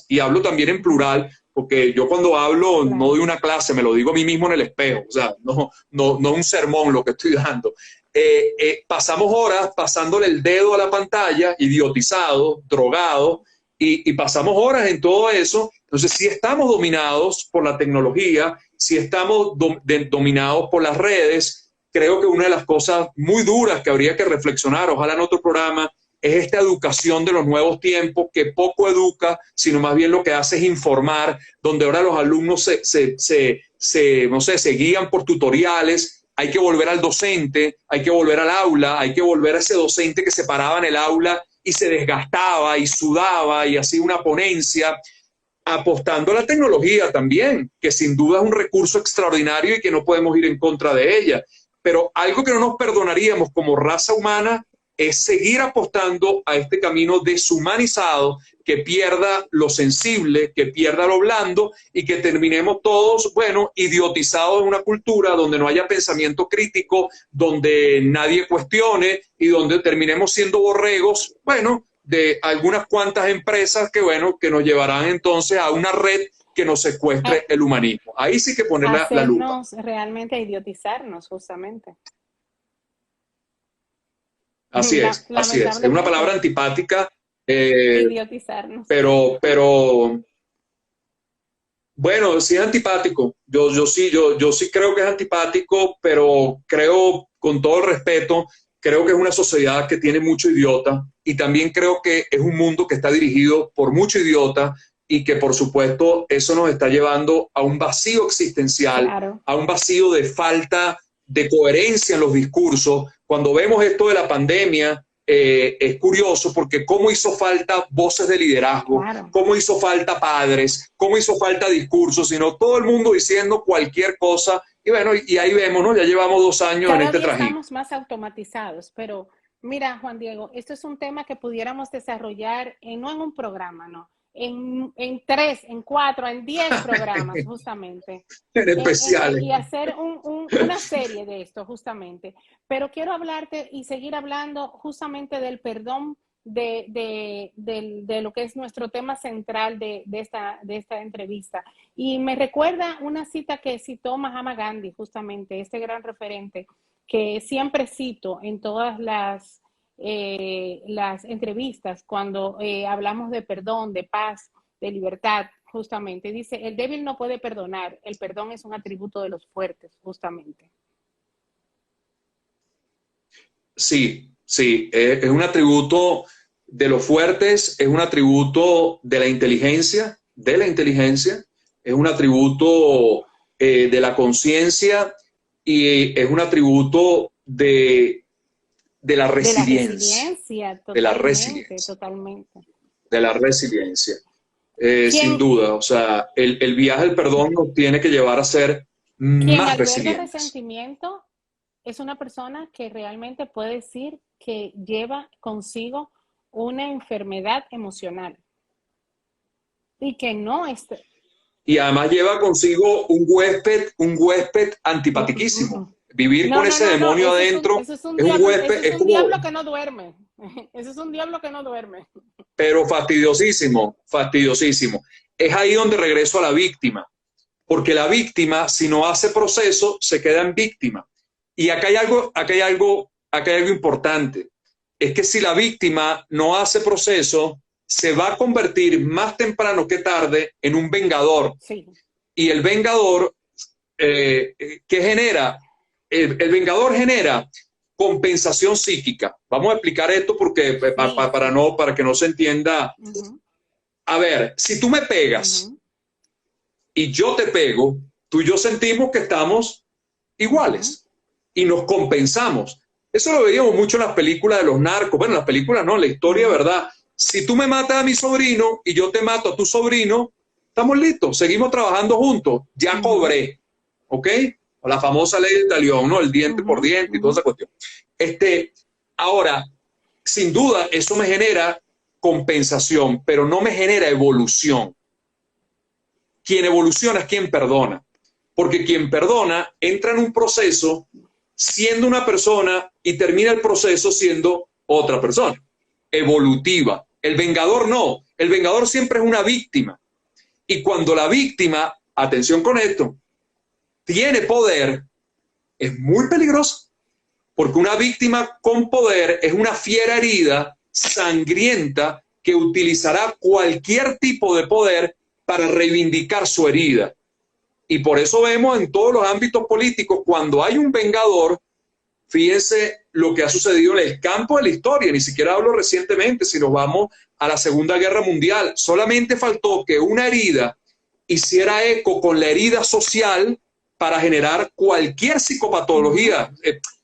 y hablo también en plural, porque yo cuando hablo no doy una clase, me lo digo a mí mismo en el espejo, o sea, no un sermón lo que estoy dando. Pasamos horas pasándole el dedo a la pantalla, idiotizado, drogado, y pasamos horas en todo eso. Entonces, si estamos dominados por la tecnología, si estamos dominados por las redes, creo que una de las cosas muy duras que habría que reflexionar, ojalá en otro programa, es esta educación de los nuevos tiempos que poco educa, sino más bien lo que hace es informar, donde ahora los alumnos se guían por tutoriales. Hay que volver al docente, hay que volver al aula, hay que volver a ese docente que se paraba en el aula y se desgastaba y sudaba y hacía una ponencia, apostando a la tecnología también, que sin duda es un recurso extraordinario y que no podemos ir en contra de ella. Pero algo que no nos perdonaríamos como raza humana es seguir apostando a este camino deshumanizado, que pierda lo sensible, que pierda lo blando y que terminemos todos, bueno, idiotizados en una cultura donde no haya pensamiento crítico, donde nadie cuestione y donde terminemos siendo borregos, bueno, de algunas cuantas empresas que, bueno, que nos llevarán entonces a una red que nos secuestre el humanismo. Ahí sí que poner la lupa. Realmente a idiotizarnos, justamente. Así es. Es una palabra antipática, idiotizarnos. Pero bueno, sí es antipático. Yo sí creo que es antipático, pero creo, con todo el respeto, creo que es una sociedad que tiene mucho idiota y también creo que es un mundo que está dirigido por mucho idiota y que, por supuesto, eso nos está llevando a un vacío existencial, claro, a un vacío de falta de coherencia en los discursos. Cuando vemos esto de la pandemia, es curioso porque cómo hizo falta voces de liderazgo, claro, cómo hizo falta padres, cómo hizo falta discursos, sino todo el mundo diciendo cualquier cosa. Y bueno, y ahí vemos, ¿no? Ya llevamos 2 años en este trajín. Estamos más automatizados, pero mira, Juan Diego, esto es un tema que pudiéramos desarrollar no en un programa, ¿no? En 3, en 4, en 10 programas, justamente. En especiales. Y hacer una serie de esto, justamente. Pero quiero hablarte y seguir hablando justamente del perdón, de lo que es nuestro tema central de esta entrevista. Y me recuerda una cita que citó Mahatma Gandhi, justamente, este gran referente, que siempre cito en todas las entrevistas cuando hablamos de perdón, de paz, de libertad, justamente. Dice, el débil no puede perdonar, el perdón es un atributo de los fuertes, justamente. Sí, es un atributo de los fuertes, es un atributo de la inteligencia, es un atributo de la conciencia y es un atributo de la De la resiliencia, resiliencia, de la totalmente, resiliencia, totalmente. de la resiliencia. Sin Quien, duda, o sea, el viaje al perdón nos tiene que llevar a ser quien más alberga resilientes. resentimiento es una persona que realmente puede decir que lleva consigo una enfermedad emocional y que no es... Y además lleva consigo un huésped antipatiquísimo. Vivir con No, no, ese no, no, demonio adentro es un huésped, eso es es un como, diablo que no duerme. Eso es un diablo que no duerme. pero fastidiosísimo, fastidiosísimo. Es ahí donde regreso a la víctima, porque la víctima, si no hace proceso, se queda en víctima. Y acá hay algo importante. Es que si la víctima no hace proceso, se va a convertir más temprano que tarde en un vengador. Sí. Y el vengador, ¿qué genera? El vengador genera compensación psíquica. Vamos a explicar esto porque Sí, sí. para que no se entienda. Uh -huh, A ver, si tú me uh pegas -huh, y yo te pego, tú y yo sentimos que estamos uh -huh, iguales y nos compensamos. Eso lo veíamos mucho en las películas de los narcos. Bueno, en las películas no, en la uh historia, -huh, ¿verdad? Si tú me matas a mi sobrino y yo te mato a tu sobrino, estamos listos, seguimos trabajando juntos, ya uh -huh, cobré, ¿ok? La famosa ley del talión, ¿no? El uh diente por -huh, diente uh y toda -huh. esa cuestión. Ahora, sin duda, eso me genera compensación, pero no me genera evolución. Quien evoluciona es quien perdona, porque quien perdona entra en un proceso siendo una persona y termina el proceso siendo otra persona, evolutiva. El vengador no, el vengador siempre es una víctima. Y cuando la víctima, atención con esto, tiene poder, es muy peligroso, porque una víctima con poder es una fiera herida, sangrienta, que utilizará cualquier tipo de poder para reivindicar su herida. Y por eso vemos en todos los ámbitos políticos, cuando hay un vengador, fíjense lo que ha sucedido en el campo de la historia, ni siquiera hablo recientemente, si nos vamos a la Segunda Guerra Mundial, solamente faltó que una herida hiciera eco con la herida social para generar cualquier Uh -huh. psicopatología,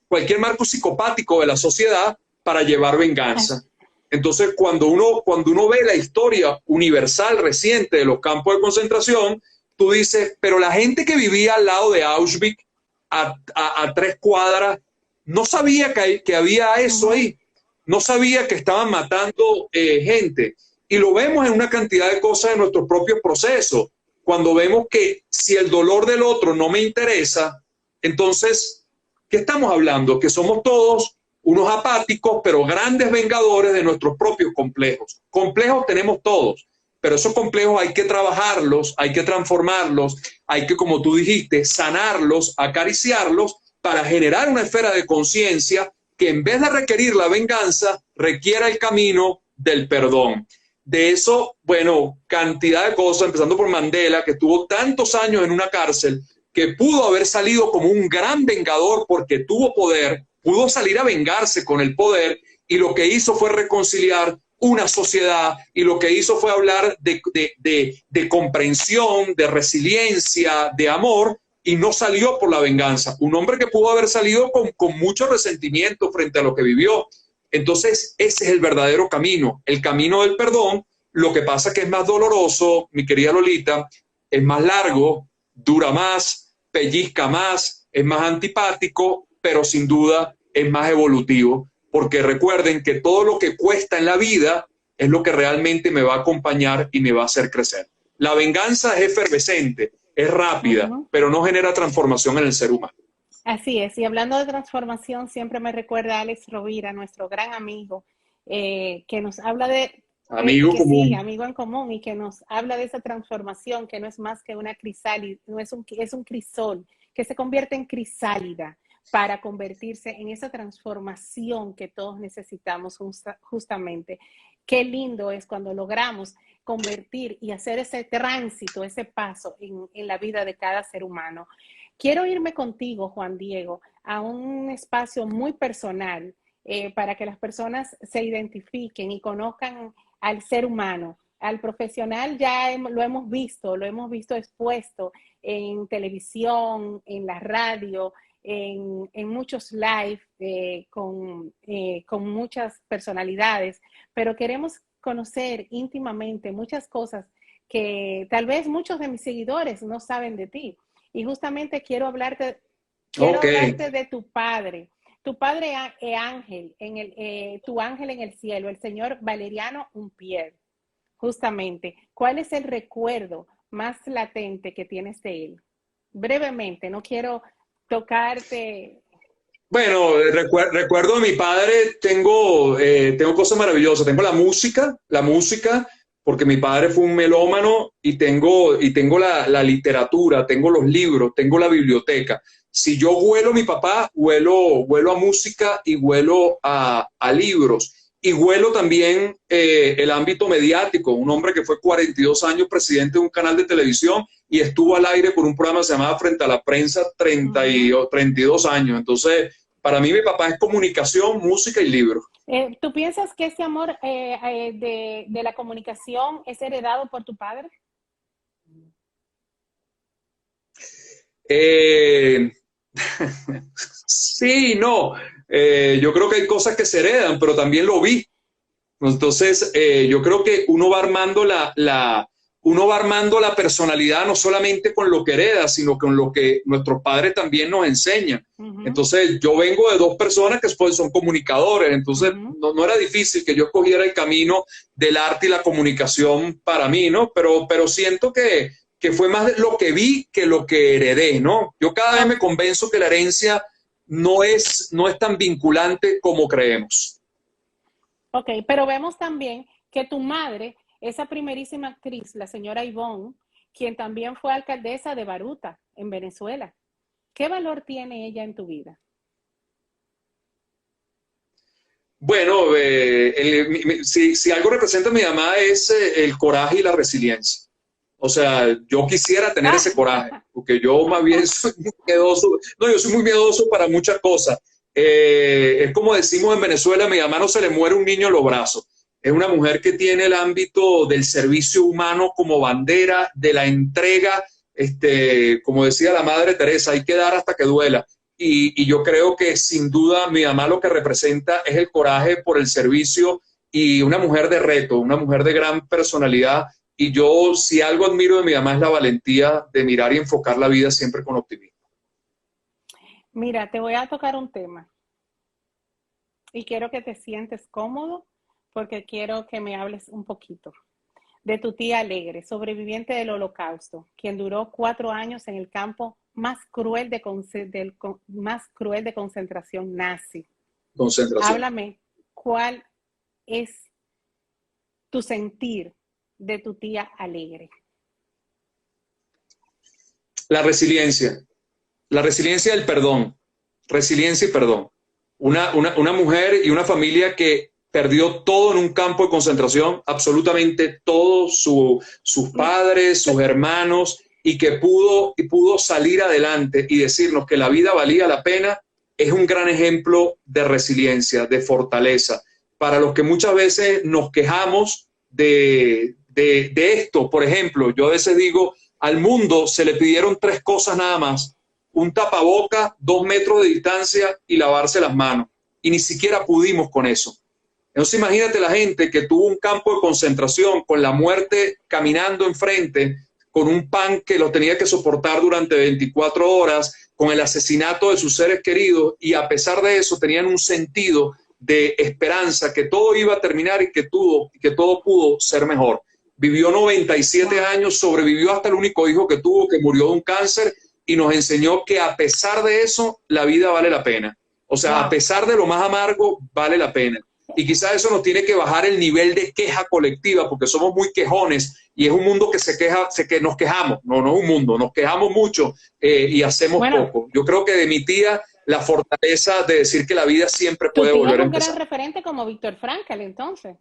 cualquier marco psicopático de la sociedad para llevar venganza. Entonces, cuando uno ve la historia universal reciente de los campos de concentración, tú dices, pero la gente que vivía al lado de Auschwitz, a 3 cuadras, no sabía que había Uh eso -huh. ahí, no sabía que estaban matando gente. Y lo vemos en una cantidad de cosas de nuestros propios procesos. Cuando vemos que si el dolor del otro no me interesa, entonces, ¿qué estamos hablando? Que somos todos unos apáticos, pero grandes vengadores de nuestros propios complejos. Complejos tenemos todos, pero esos complejos hay que trabajarlos, hay que transformarlos, hay que, como tú dijiste, sanarlos, acariciarlos para generar una esfera de conciencia que en vez de requerir la venganza, requiera el camino del perdón. De eso, bueno, cantidad de cosas, empezando por Mandela, que estuvo tantos años en una cárcel, que pudo haber salido como un gran vengador porque tuvo poder, pudo salir a vengarse con el poder y lo que hizo fue reconciliar una sociedad y lo que hizo fue hablar de comprensión, de resiliencia, de amor y no salió por la venganza. Un hombre que pudo haber salido con mucho resentimiento frente a lo que vivió. Entonces, ese es el verdadero camino, el camino del perdón. Lo que pasa que es más doloroso, mi querida Lolita, es más largo, dura más, pellizca más, es más antipático, pero sin duda es más evolutivo, porque recuerden que todo lo que cuesta en la vida es lo que realmente me va a acompañar y me va a hacer crecer. La venganza es efervescente, es Uh rápida, -huh. pero no genera transformación en el ser humano. Así es, y hablando de transformación, siempre me recuerda a Alex Rovira, nuestro gran amigo, que nos habla de, Amigo que sí, común. amigo en común, y que nos habla de esa transformación que no es más que una crisálida, no es un crisol, que se convierte en crisálida para convertirse en esa transformación que todos necesitamos justamente. Qué lindo es cuando logramos convertir y hacer ese tránsito, ese paso en la vida de cada ser humano. Quiero irme contigo, Juan Diego, a un espacio muy personal para que las personas se identifiquen y conozcan al ser humano, al profesional ya lo hemos visto expuesto en televisión, en la radio, en muchos live con muchas personalidades, pero queremos conocer íntimamente muchas cosas que tal vez muchos de mis seguidores no saben de ti. Y justamente quiero hablarte de tu padre. Tu padre ángel, tu ángel en el cielo, el señor Valeriano Unpier, justamente. ¿Cuál es el recuerdo más latente que tienes de él? Brevemente, no quiero tocarte. Bueno, recuerdo a mi padre, tengo cosas maravillosas. Tengo la música, porque mi padre fue un melómano y tengo la literatura, tengo los libros, tengo la biblioteca. Si yo huelo a mi papá, huelo a música y huelo a libros. Y huelo también el ámbito mediático, un hombre que fue 42 años presidente de un canal de televisión y estuvo al aire por un programa que se llamaba Frente a la Prensa 32 años. Entonces, para mí mi papá es comunicación, música y libros. ¿Tú piensas que ese amor de la comunicación es heredado por tu padre? Sí, no. Yo creo que hay cosas que se heredan, pero también lo vi. Entonces, yo creo que uno va armando la personalidad no solamente con lo que hereda, sino con lo que nuestros padres también nos enseñan. Entonces, yo vengo de dos personas que son comunicadores, entonces no era difícil que yo escogiera el camino del arte y la comunicación para mí, ¿no? Pero siento que fue más lo que vi que lo que heredé, ¿no? Yo cada vez me convenzo que la herencia no es tan vinculante como creemos. Ok, pero vemos también que tu madre, esa primerísima actriz, la señora Ivonne, quien también fue alcaldesa de Baruta, en Venezuela. ¿Qué valor tiene ella en tu vida? Bueno, si algo representa a mi mamá es el coraje y la resiliencia. O sea, yo quisiera tener ese coraje, porque yo más bien soy muy miedoso. No, yo soy muy miedoso para muchas cosas. Es como decimos en Venezuela, a mi mamá no se le muere un niño en los brazos. Es una mujer que tiene el ámbito del servicio humano como bandera, de la entrega, como decía la Madre Teresa, hay que dar hasta que duela. Y yo creo que sin duda mi mamá lo que representa es el coraje por el servicio y una mujer de reto, una mujer de gran personalidad. Y yo, si algo admiro de mi mamá es la valentía de mirar y enfocar la vida siempre con optimismo. Mira, te voy a tocar un tema y quiero que te sientes cómodo porque quiero que me hables un poquito de tu tía Alegre, sobreviviente del Holocausto, quien duró 4 años en el campo más cruel de concentración nazi. Háblame, ¿cuál es tu sentir de tu tía Alegre? La resiliencia del perdón, resiliencia y perdón. Una mujer y una familia que perdió todo en un campo de concentración, absolutamente todo, sus padres, sus hermanos, y que pudo salir adelante y decirnos que la vida valía la pena, es un gran ejemplo de resiliencia, de fortaleza. Para los que muchas veces nos quejamos de esto, por ejemplo, yo a veces digo, al mundo se le pidieron 3 cosas nada más: un tapaboca, 2 metros de distancia y lavarse las manos. Y ni siquiera pudimos con eso. Entonces imagínate la gente que tuvo un campo de concentración con la muerte caminando enfrente, con un pan que lo tenía que soportar durante 24 horas, con el asesinato de sus seres queridos, y a pesar de eso tenían un sentido de esperanza, que todo iba a terminar y que todo pudo ser mejor. Vivió 97 años, sobrevivió hasta el único hijo que tuvo, que murió de un cáncer, y nos enseñó que a pesar de eso, la vida vale la pena. O sea, a pesar de lo más amargo, vale la pena. Y quizás eso nos tiene que bajar el nivel de queja colectiva, porque somos muy quejones y es un mundo que nos quejamos. No es un mundo, nos quejamos mucho y hacemos poco. Yo creo que de mi tía, la fortaleza de decir que la vida siempre puede volver a empezar. Un gran referente como Víctor Frankl, entonces.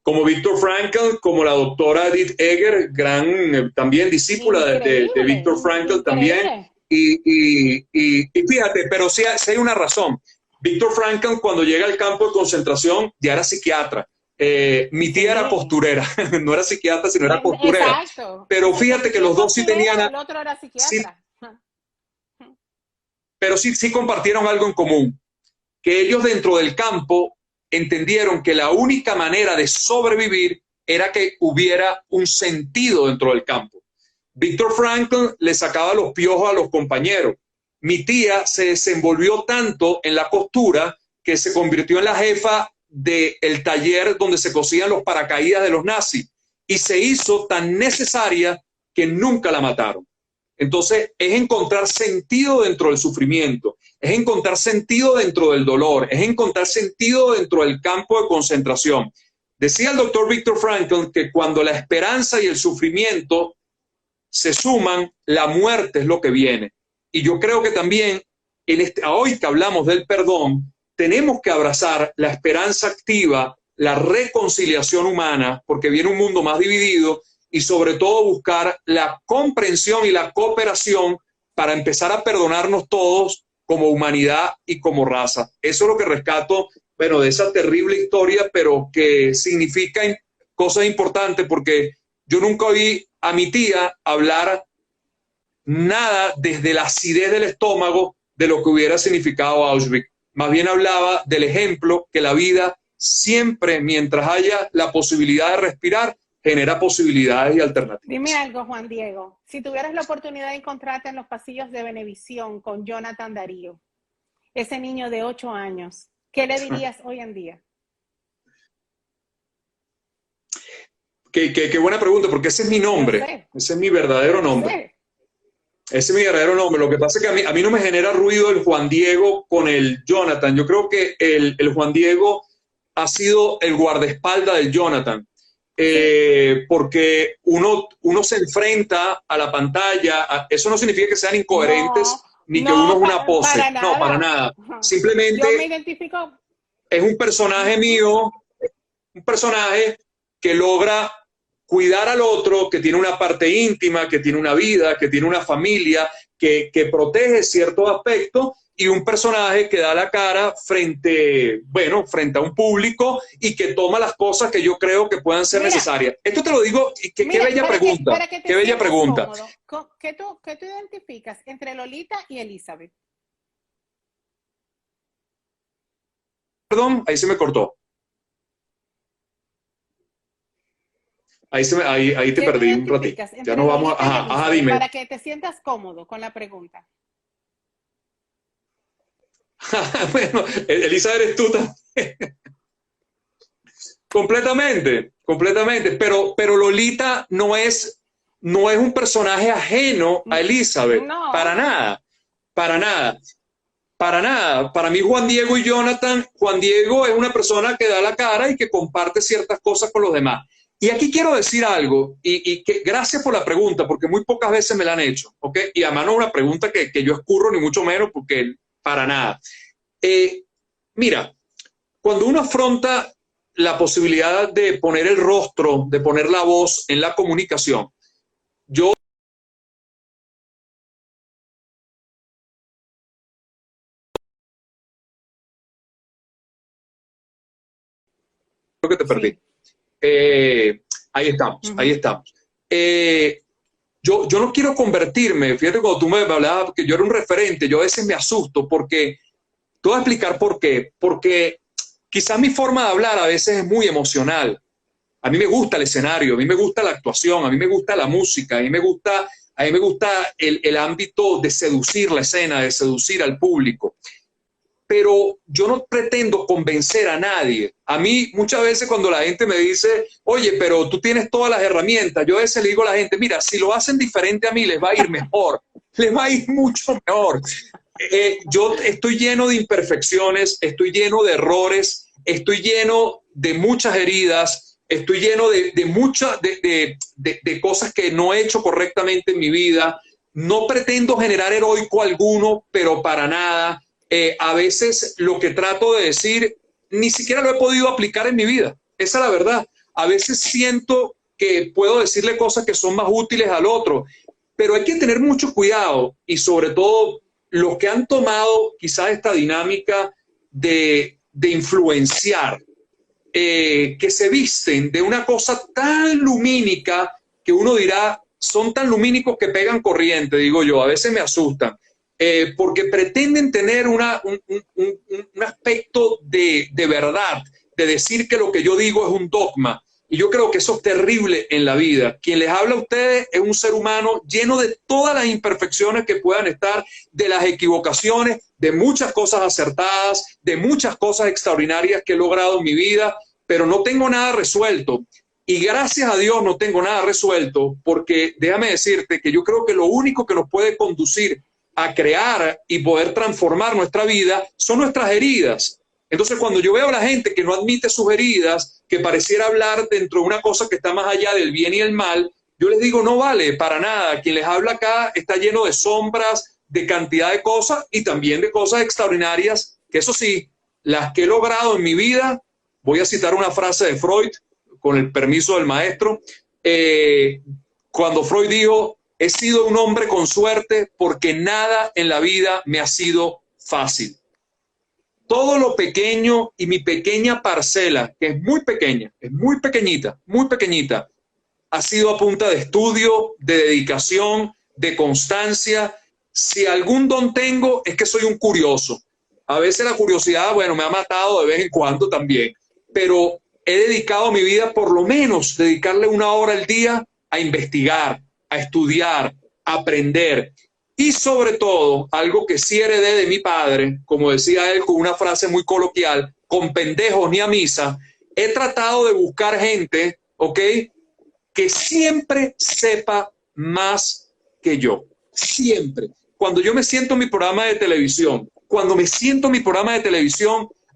Como Víctor Frankl, como la doctora Edith Eger, gran también discípula de Víctor Frankl también. Y fíjate, pero sí hay una razón. Víctor Frankl, cuando llega al campo de concentración, ya era psiquiatra. Mi tía era Sí. costurera, no era psiquiatra, sino era costurera. Exacto. Pero Entonces, fíjate tu que tía los dos sí costurera, tenían, el otro era sí, psiquiatra. pero sí compartieron algo en común, que ellos dentro del campo entendieron que la única manera de sobrevivir era que hubiera un sentido dentro del campo. Víctor Frankl le sacaba los piojos a los compañeros. Mi tía se desenvolvió tanto en la costura que se convirtió en la jefa del taller donde se cosían los paracaídas de los nazis y se hizo tan necesaria que nunca la mataron. Entonces, es encontrar sentido dentro del sufrimiento, es encontrar sentido dentro del dolor, es encontrar sentido dentro del campo de concentración. Decía el doctor Víctor Frankl que cuando la esperanza y el sufrimiento se suman, la muerte es lo que viene. Y yo creo que también, hoy que hablamos del perdón, tenemos que abrazar la esperanza activa, la reconciliación humana, porque viene un mundo más dividido, y sobre todo buscar la comprensión y la cooperación para empezar a perdonarnos todos como humanidad y como raza. Eso es lo que rescato, bueno, de esa terrible historia, pero que significa cosas importantes, porque yo nunca oí a mi tía hablar nada desde la acidez del estómago de lo que hubiera significado Auschwitz. Más bien hablaba del ejemplo que la vida siempre, mientras haya la posibilidad de respirar, genera posibilidades y alternativas. Dime algo, Juan Diego. Si tuvieras la oportunidad de encontrarte en los pasillos de Venevisión con Jonathan Darío, ese niño de 8 años, ¿qué le dirías hoy en día? Qué buena pregunta, porque ese es mi nombre, ese es mi verdadero nombre. Ese es mi verdadero nombre. Lo que pasa es que a mí no me genera ruido el Juan Diego con el Jonathan. Yo creo que el Juan Diego ha sido el guardaespaldas del Jonathan. Porque uno se enfrenta a la pantalla. Eso no significa que sean incoherentes ni que uno es una pose. Para nada. No, para nada. Simplemente yo me identifico. Es un personaje mío, un personaje que logra cuidar al otro, que tiene una parte íntima, que tiene una vida, que tiene una familia, que protege ciertos aspectos, y un personaje que da la cara frente a un público y que toma las cosas que yo creo que puedan ser necesarias. Esto te lo digo, y qué bella pregunta. Para que te qué bella pregunta. Cómodo, ¿qué tú identificas entre Lolita y Elizabeth? Perdón, ahí se me cortó. Ahí te perdí un ratito. Ya nos vamos a... dime. Para que te sientas cómodo con la pregunta. Bueno, Elisa, eres tú también. Completamente. Pero Lolita no es un personaje ajeno a Elizabeth. No. Para nada. Para mí, Juan Diego y Jonathan, Juan Diego es una persona que da la cara y que comparte ciertas cosas con los demás. Y aquí quiero decir algo, y que gracias por la pregunta, porque muy pocas veces me la han hecho, ¿ok? Y además no es una pregunta que yo escurro, ni mucho menos, porque para nada. Mira, cuando uno afronta la posibilidad de poner el rostro, de poner la voz en la comunicación, yo creo que te perdí. Sí. Ahí estamos. Yo no quiero convertirme, fíjate cuando tú me hablabas que yo era un referente, yo a veces me asusto porque, te voy a explicar por qué, porque quizás mi forma de hablar a veces es muy emocional. A mí me gusta el escenario, a mí me gusta la actuación, a mí me gusta la música, a mí me gusta el ámbito de seducir la escena, de seducir al público. Pero yo no pretendo convencer a nadie. A mí muchas veces cuando la gente me dice, oye, pero tú tienes todas las herramientas, yo a veces le digo a la gente, mira, si lo hacen diferente a mí, les va a ir mejor, les va a ir mucho mejor. Yo estoy lleno de imperfecciones, estoy lleno de errores, estoy lleno de muchas heridas, estoy lleno de cosas que no he hecho correctamente en mi vida. No pretendo generar heroico alguno, pero para nada. A veces lo que trato de decir ni siquiera lo he podido aplicar en mi vida. Esa es la verdad. A veces siento que puedo decirle cosas que son más útiles al otro, pero hay que tener mucho cuidado, y sobre todo los que han tomado quizás esta dinámica de influenciar. que se visten de una cosa tan lumínica que uno dirá, son tan lumínicos que pegan corriente, digo yo, a veces me asustan, porque pretenden tener un aspecto de verdad, de decir que lo que yo digo es un dogma. Y yo creo que eso es terrible en la vida. Quien les habla a ustedes es un ser humano lleno de todas las imperfecciones que puedan estar, de las equivocaciones, de muchas cosas acertadas, de muchas cosas extraordinarias que he logrado en mi vida, pero no tengo nada resuelto. Y gracias a Dios no tengo nada resuelto, porque déjame decirte que yo creo que lo único que nos puede conducir a crear y poder transformar nuestra vida son nuestras heridas. Entonces, cuando yo veo a la gente que no admite sus heridas, que pareciera hablar dentro de una cosa que está más allá del bien y el mal, yo les digo, no vale para nada. Quien les habla acá está lleno de sombras, de cantidad de cosas y también de cosas extraordinarias, que eso sí, las que he logrado en mi vida, voy a citar una frase de Freud, con el permiso del maestro, cuando Freud dijo, he sido un hombre con suerte porque nada en la vida me ha sido fácil. Todo lo pequeño y mi pequeña parcela, que es muy pequeña, es muy pequeñita, ha sido a punta de estudio, de dedicación, de constancia. Si algún don tengo, es que soy un curioso. A veces la curiosidad, bueno, me ha matado de vez en cuando también, pero he dedicado mi vida, por lo menos, dedicarle 1 hora al día a investigar, a estudiar, a aprender. Y sobre todo, algo que sí heredé de mi padre, como decía él con una frase muy coloquial, con pendejos ni a misa, he tratado de buscar gente, ¿ok?, que siempre sepa más que yo. Siempre. Cuando yo me siento en mi programa de televisión,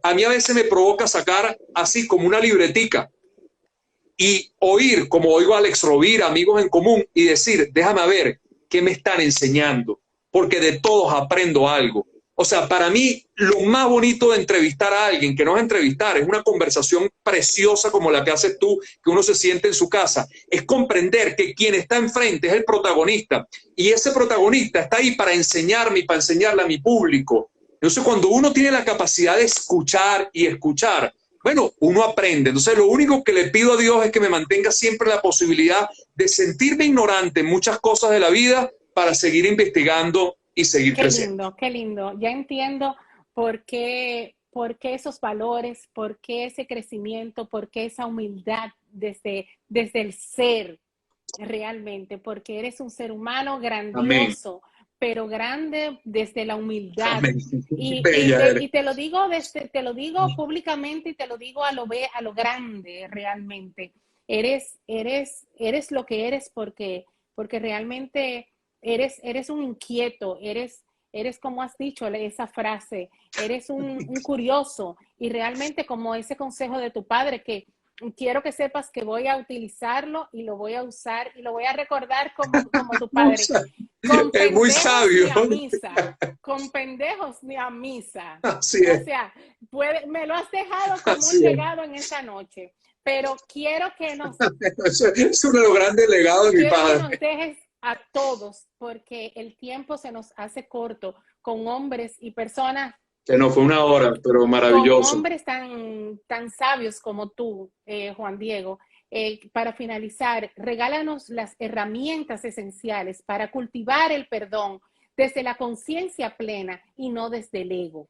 a mí a veces me provoca sacar así como una libretica y oír, como oigo a Alex Rovira, amigos en común, y decir, déjame ver qué me están enseñando, porque de todos aprendo algo. O sea, para mí, lo más bonito de entrevistar a alguien, que no es entrevistar, es una conversación preciosa como la que haces tú, que uno se siente en su casa, es comprender que quien está enfrente es el protagonista, y ese protagonista está ahí para enseñarme y para enseñarle a mi público. Entonces, cuando uno tiene la capacidad de escuchar y escuchar, bueno, uno aprende. Entonces, lo único que le pido a Dios es que me mantenga siempre la posibilidad de sentirme ignorante en muchas cosas de la vida para seguir investigando y seguir creciendo. Lindo, qué lindo. Ya entiendo por qué esos valores, por qué ese crecimiento, por qué esa humildad desde el ser realmente, porque eres un ser humano grandioso. Amén. Pero grande desde la humildad. Y te lo digo públicamente y te lo digo a lo grande realmente. Eres lo que eres porque realmente eres un inquieto, eres como has dicho esa frase, eres un curioso, y realmente como ese consejo de tu padre, que quiero que sepas que voy a utilizarlo y lo voy a usar y lo voy a recordar como tu padre. Con es muy sabio. Ni a misa. Con pendejos ni a misa. Así es. O sea, me lo has dejado como así un legado en esa noche. Pero quiero que nos... es uno de los grandes legados de mi padre. Quiero que nos dejes a todos, porque el tiempo se nos hace corto con hombres y personas. Que no fue 1 hora, pero maravilloso. Con hombres tan sabios como tú, Juan Diego. Para finalizar, regálanos las herramientas esenciales para cultivar el perdón desde la conciencia plena y no desde el ego.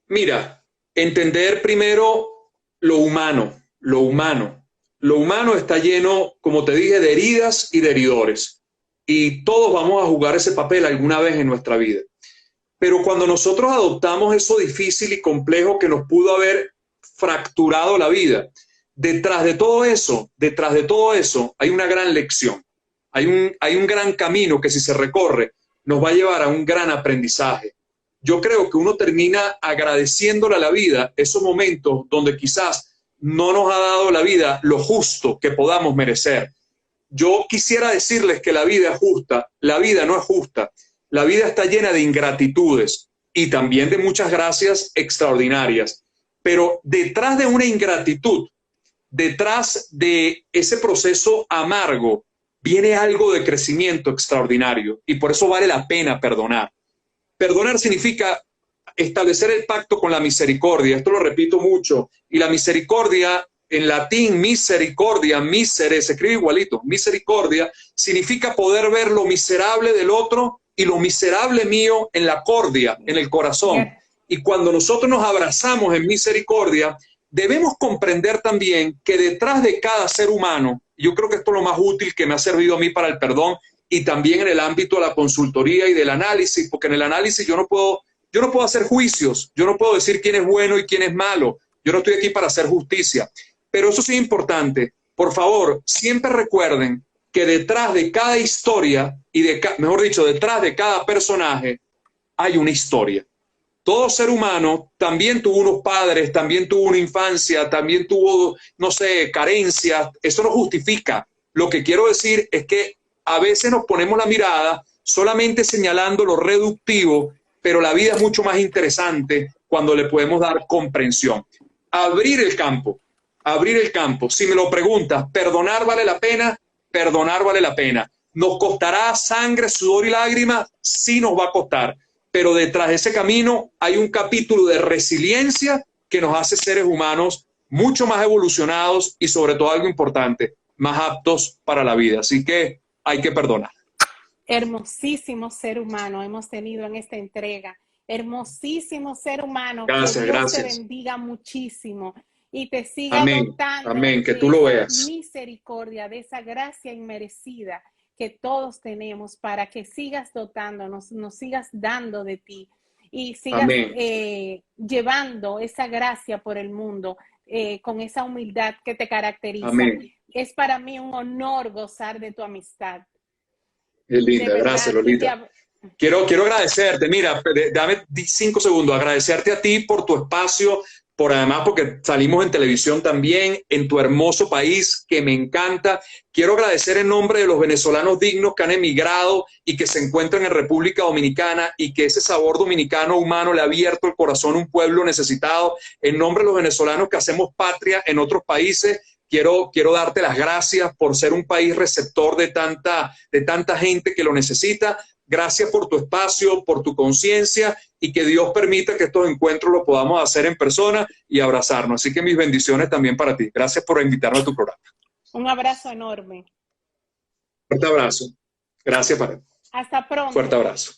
Mira, entender primero lo humano. Lo humano está lleno, como te dije, de heridas y de heridores. Y todos vamos a jugar ese papel alguna vez en nuestra vida. Pero cuando nosotros adoptamos eso difícil y complejo que nos pudo haber fracturado la vida, detrás de todo eso hay una gran lección, hay un gran camino que, si se recorre, nos va a llevar a un gran aprendizaje. Yo creo que uno termina agradeciéndole a la vida esos momentos donde quizás no nos ha dado la vida lo justo que podamos merecer. Yo quisiera decirles que la vida es justa. La vida no es justa. La vida está llena de ingratitudes y también de muchas gracias extraordinarias. Pero detrás de una ingratitud, detrás de ese proceso amargo, viene algo de crecimiento extraordinario, y por eso vale la pena perdonar. Perdonar significa establecer el pacto con la misericordia. Esto lo repito mucho. Y la misericordia, en latín, misericordia, misere, se escribe igualito. Misericordia significa poder ver lo miserable del otro y lo miserable mío en la cordia, en el corazón. Y cuando nosotros nos abrazamos en misericordia, debemos comprender también que detrás de cada ser humano, yo creo que esto es lo más útil que me ha servido a mí para el perdón, y también en el ámbito de la consultoría y del análisis, porque en el análisis yo no puedo hacer juicios, yo no puedo decir quién es bueno y quién es malo, yo no estoy aquí para hacer justicia. Pero eso sí es importante, por favor, siempre recuerden que detrás de cada historia y mejor dicho, detrás de cada personaje hay una historia. Todo ser humano también tuvo unos padres, también tuvo una infancia, también tuvo, no sé, carencias. Eso no justifica. Lo que quiero decir es que a veces nos ponemos la mirada solamente señalando lo reductivo, pero la vida es mucho más interesante cuando le podemos dar comprensión. Abrir el campo, abrir el campo. Si me lo preguntas, ¿perdonar vale la pena? Perdonar vale la pena. ¿Nos costará sangre, sudor y lágrimas? Sí nos va a costar. Pero detrás de ese camino hay un capítulo de resiliencia que nos hace seres humanos mucho más evolucionados y sobre todo algo importante, más aptos para la vida. Así que hay que perdonar. Hermosísimo ser humano hemos tenido en esta entrega. Hermosísimo ser humano. Gracias, que Dios gracias. te bendiga muchísimo y te siga amén, dotando amén, que de tú lo esa veas. misericordia, de esa gracia inmerecida que todos tenemos, para que sigas dotándonos, nos sigas dando de ti y sigas llevando esa gracia por el mundo con esa humildad que te caracteriza. Amén. Es para mí un honor gozar de tu amistad. Es linda, gracias, Lolita. Quiero agradecerte, mira, dame 5 segundos, agradecerte a ti por tu espacio, por además porque salimos en televisión también, en tu hermoso país que me encanta. Quiero agradecer en nombre de los venezolanos dignos que han emigrado y que se encuentran en República Dominicana y que ese sabor dominicano humano le ha abierto el corazón a un pueblo necesitado. En nombre de los venezolanos que hacemos patria en otros países, quiero darte las gracias por ser un país receptor de tanta gente que lo necesita. Gracias por tu espacio, por tu conciencia y que Dios permita que estos encuentros los podamos hacer en persona y abrazarnos. Así que mis bendiciones también para ti. Gracias por invitarme a tu programa. Un abrazo enorme. Fuerte abrazo. Gracias para ti. Hasta pronto. Fuerte abrazo.